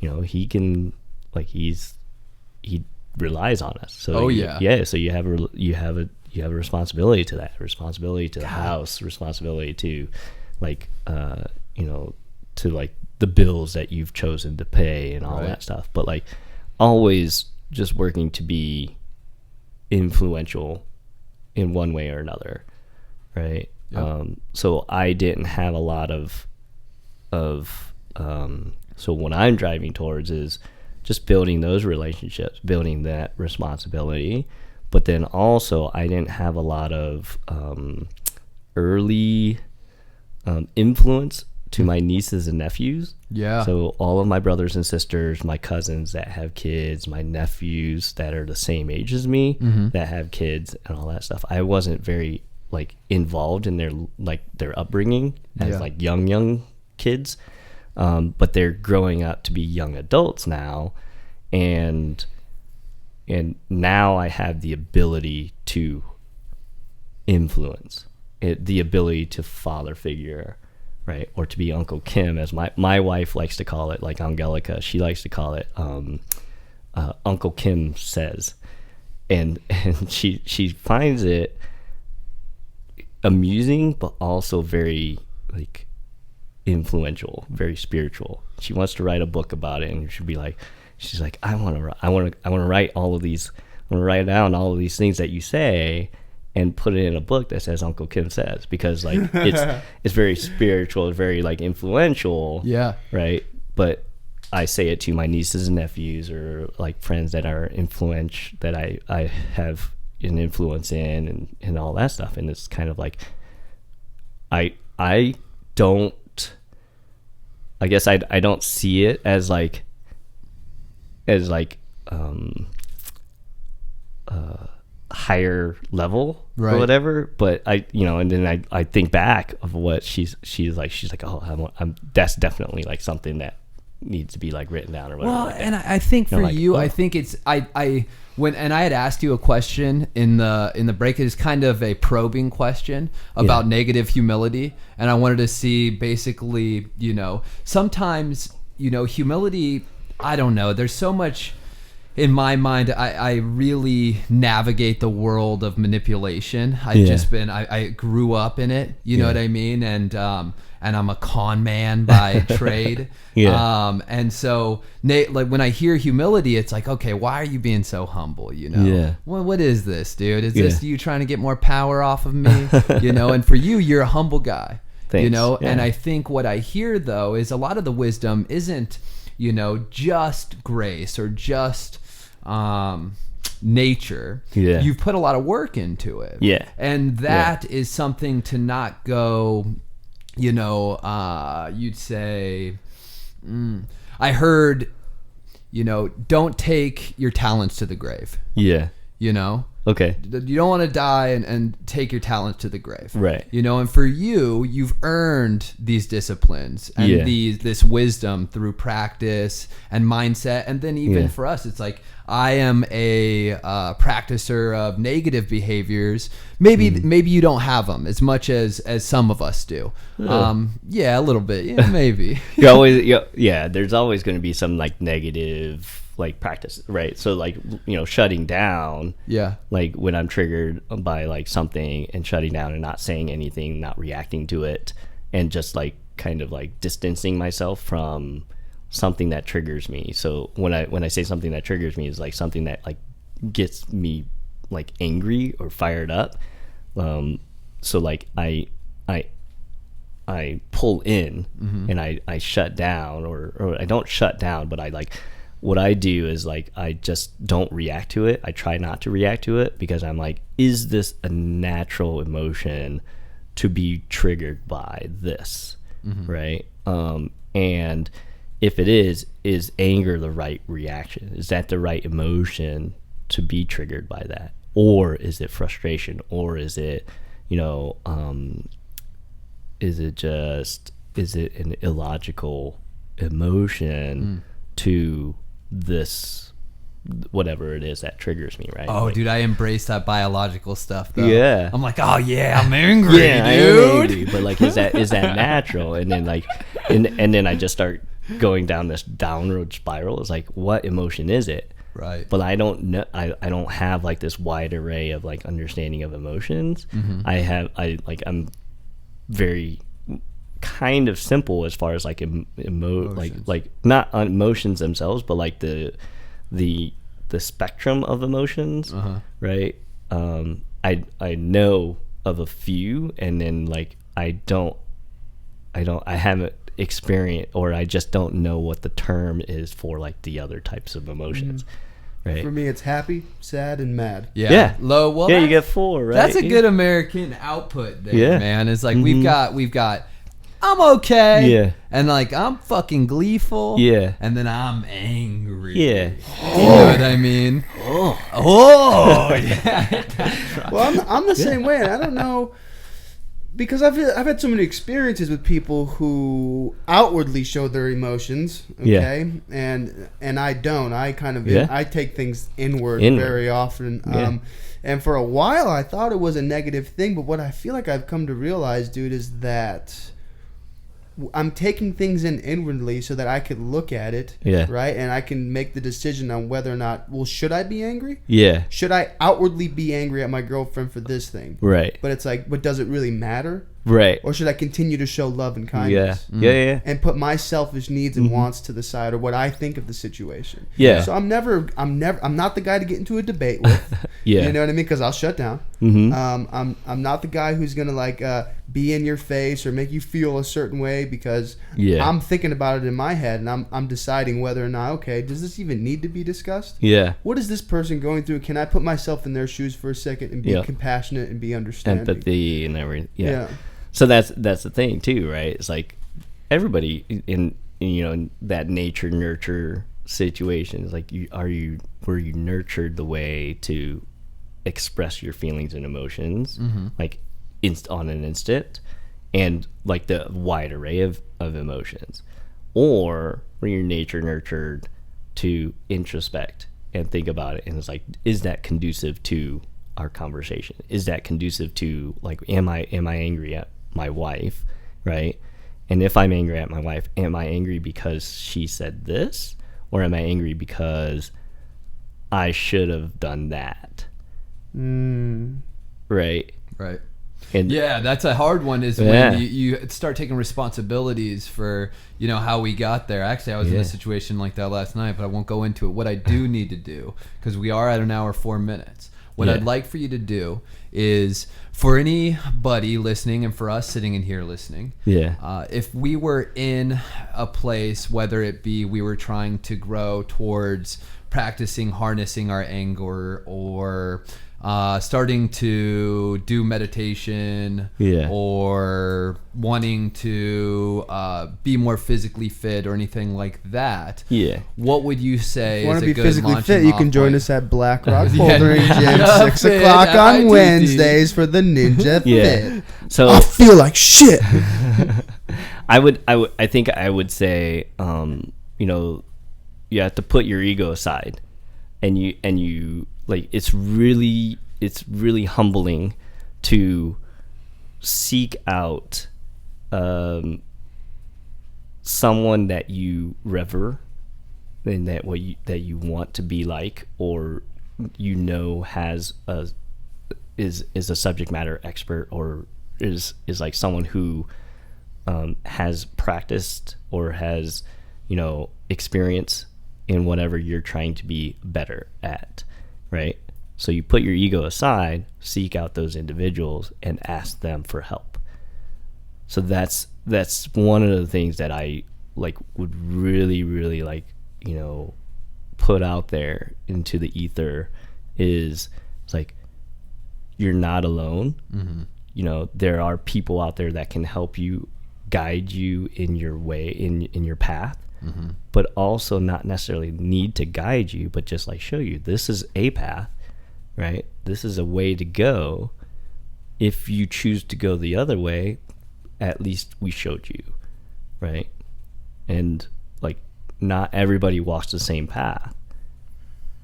you know, he can, like, he relies on us. So so you have a responsibility to that, responsibility to the house, responsibility to like you know, to like the bills that you've chosen to pay and all that stuff. But like always just working to be influential in one way or another, right? So I didn't have a lot of so what I'm driving towards is just building those relationships, building that responsibility. But then also I didn't have a lot of early influence to my nieces and nephews. Yeah. So all of my brothers and sisters, my cousins that have kids, my nephews that are the same age as me that have kids and all that stuff, I wasn't very like involved in their upbringing as like young kids. But they're growing up to be young adults now, and now I have the ability to influence it, the ability to father figure, right? Or to be Uncle Kim, as my wife likes to call it, like Angelica, she likes to call it Uncle Kim says, and she finds it amusing, but also very like influential, very spiritual. She wants to write a book about it, and she's like, I want to write all of these. I want to write down all of these things that you say and put it in a book that says Uncle Kim says, because like it's very spiritual, it's very like influential. Yeah. Right. But I say it to my nieces and nephews, or like friends that are influential, that I have an influence in, and all that stuff. And it's kind of like I guess I don't see it as like higher level or whatever, but and then I think back of what she's like, oh, that's definitely like something that needs to be like written down or whatever. Well, like and I think for you, I think it's I had asked you a question in the break. It is kind of a probing question about negative humility, and I wanted to see basically, sometimes humility, I don't know, there's so much in my mind, I really navigate the world of manipulation. I grew up in it, you know what I mean? And I'm a con man by trade. And so like when I hear humility, it's like, okay, why are you being so humble? You know, well, what is this, dude? Is this you trying to get more power off of me? You know, and for you, you're a humble guy. Thanks. You know, and I think what I hear though is a lot of the wisdom isn't, you know, just grace or just nature. You've put a lot of work into it. And that is something to not go, you know, you'd say, I heard, you know, don't take your talents to the grave. You know? Okay. You don't want to die and take your talents to the grave. Right. You know, and for you, you've earned these disciplines and this wisdom through practice and mindset. And then even for us, it's like, I am a practicer of negative behaviors. Maybe you don't have them as much as some of us do. Yeah, a little bit. Yeah, maybe. There's always going to be some like negative like practice, right? So like, you know, shutting down, like when I'm triggered by like something and shutting down and not saying anything, not reacting to it, and just like kind of like distancing myself from something that triggers me. So when I say something that triggers me is like something that like gets me like angry or fired up. So like I pull in and I shut down or I don't shut down, but I like, what I do is like, I just don't react to it. I try not to react to it because I'm like, is this a natural emotion to be triggered by this? Right. And if it is anger the right reaction? Is that the right emotion to be triggered by that? Or is it frustration? Or is it, you know, is it an illogical emotion to this, whatever it is that triggers me, right? Oh, like, dude, I embrace that biological stuff though. Yeah. I'm like, oh yeah, I'm angry, dude. I am angry, but like, is that natural? And then like, and then I just start going down this downward spiral. It's like, what emotion is it? Right. But I don't know. I don't have like this wide array of like understanding of emotions. I'm very kind of simple as far as like like not emotions themselves, but like the spectrum of emotions, right? I know of a few, and then like I haven't experienced, or I just don't know what the term is for like the other types of emotions. Right. For me, it's happy, sad, and mad. Yeah. Low. Well, you get 4, right? That's a good American output there, man. It's like we've got I'm okay. Yeah. And like I'm fucking gleeful. Yeah. And then I'm angry. Yeah. You know what I mean? Yeah. Well, I'm the same way, and I don't know, because I've had so many experiences with people who outwardly show their emotions, okay, and I don't. I kind of I take things inward very often. And for a while, I thought it was a negative thing, but what I feel like I've come to realize, dude, is that I'm taking things in inwardly so that I could look at it, right? And I can make the decision on whether or not, well, should I be angry? Yeah. Should I outwardly be angry at my girlfriend for this thing? Right. But it's like, but does it really matter? Right. Or should I continue to show love and kindness? Yeah. And put my selfish needs and wants to the side, or what I think of the situation. Yeah. So I'm not the guy to get into a debate with. You know what I mean? Because I'll shut down. I'm not the guy who's gonna like be in your face or make you feel a certain way, because I'm thinking about it in my head, and I'm deciding whether or not, okay, does this even need to be discussed? Yeah. What is this person going through? Can I put myself in their shoes for a second and be compassionate and be understanding? Empathy and everything. Yeah. So that's the thing too, right? It's like everybody in that nature nurture situation is like, were you nurtured the way to express your feelings and emotions like on an instant, and like the wide array of emotions, or were your nature nurtured to introspect and think about it, and it's like, is that conducive to our conversation? Is that conducive to like, am I angry at my wife, right? And if I'm angry at my wife, am I angry because she said this, or am I angry because I should have done that. Right. Right. And yeah, that's a hard one. Is when you start taking responsibilities for how we got there. Actually, I was in a situation like that last night, but I won't go into it. What I do need to do, because we are at an hour 4 minutes. What I'd like for you to do is, for anybody listening and for us sitting in here listening, if we were in a place, whether it be we were trying to grow towards practicing harnessing our anger, or starting to do meditation, or wanting to be more physically fit or anything like that, what would you say if you want is to a be good physically fit, you can join point? us at Black Rock Bouldering Gym, 6 o'clock on Wednesdays for the Ninja Fit. So I feel like shit. I think I would say, you have to put your ego aside, and you like, it's really humbling to seek out someone that you revere and that you want to be like, or has is a subject matter expert, or is like someone who has practiced or has experience in whatever you're trying to be better at, right? So you put your ego aside, seek out those individuals and ask them for help. So that's one of the things that I would really put out there into the ether, is it's like, you're not alone. There are people out there that can help you, guide you in your way, in your path, but also not necessarily need to guide you, but just show you this is a path, right? This is a way to go. If you choose to go the other way, at least we showed you, right? And not everybody walks the same path,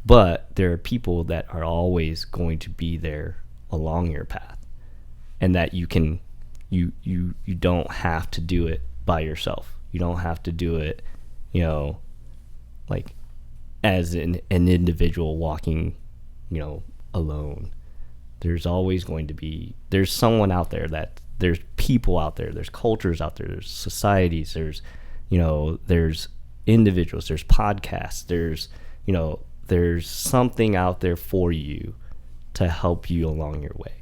but there are people that are always going to be there along your path, and that you can you don't have to do it by yourself. You don't have to do it as an individual walking alone. There's always going to be, there's someone out there, there's people out there, there's cultures out there, there's societies, there's there's individuals, there's podcasts, there's something out there for you to help you along your way.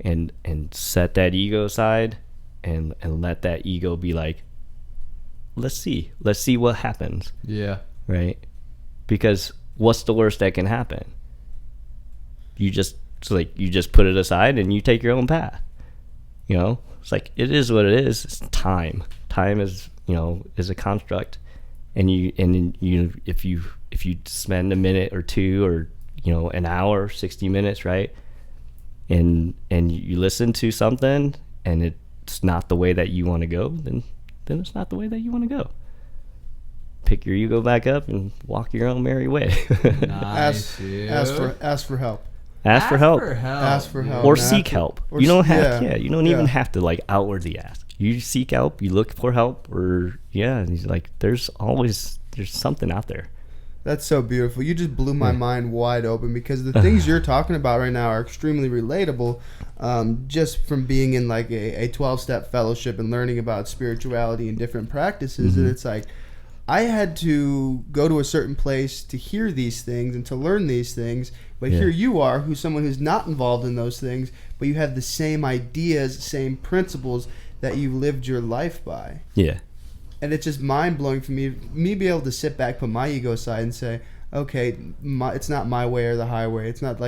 And set that ego aside, and let that ego be like, let's see what happens. Right? Because what's the worst that can happen? You just put it aside and you take your own path. It's like, it is what it is. It's time is is a construct, and if you spend a minute or two, or an hour, 60 minutes, right, and you listen to something and it's not the way that you want to go, then it's not the way that you want to go. Pick your ego back up and walk your own merry way. Nice. Ask for help. Ask for help. Ask for help. Or seek help. You don't have you don't even have to outwardly ask. You seek help, you look for help, or and he's like, there's something out there. That's so beautiful. You just blew my mind wide open, because the things you're talking about right now are extremely relatable, just from being in a 12-step fellowship and learning about spirituality and different practices. And it's like, I had to go to a certain place to hear these things and to learn these things, but here you are, who's someone who's not involved in those things, but you have the same ideas, same principles that you lived your life by. And it's just mind-blowing for me be able to sit back, put my ego aside, and say, okay, it's not my way or the highway. It's not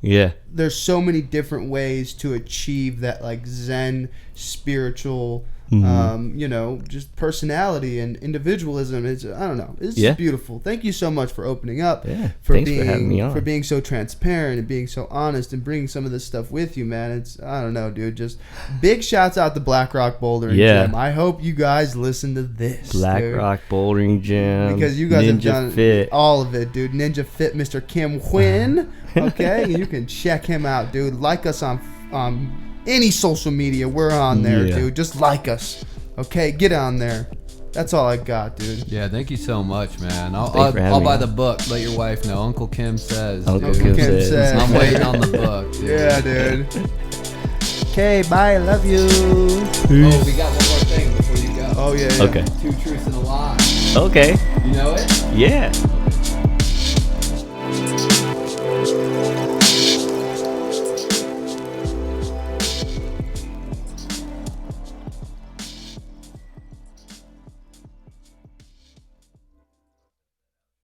there's so many different ways to achieve that Zen spiritual just personality and individualism. I don't know. It's just beautiful. Thank you so much for opening up. Thanks for having me on. For being so transparent and being so honest and bringing some of this stuff with you, man. It's, I don't know, dude. Just big shouts out to Black Rock Bouldering Gym. I hope you guys listen to this. Black Rock Bouldering Gym. Because you guys Ninja have done Fit. all of it, dude. Ninja Fit, Mr. Nguyen. Okay? You can check him out, dude. Like us on any social media. We're on there, dude. Just like us. Okay? Get on there. That's all I got, dude. Yeah, thank you so much, man. Thanks for having I'll me. buy the book. Let your wife know. Uncle Kim says. Uncle dude. Kim says. I'm waiting on the book. Dude. Yeah, dude. Okay, bye. Love you. Oh, we got one more thing before you go. Oh, yeah. Okay. 2 truths and a lie. Okay. You know it? Yeah.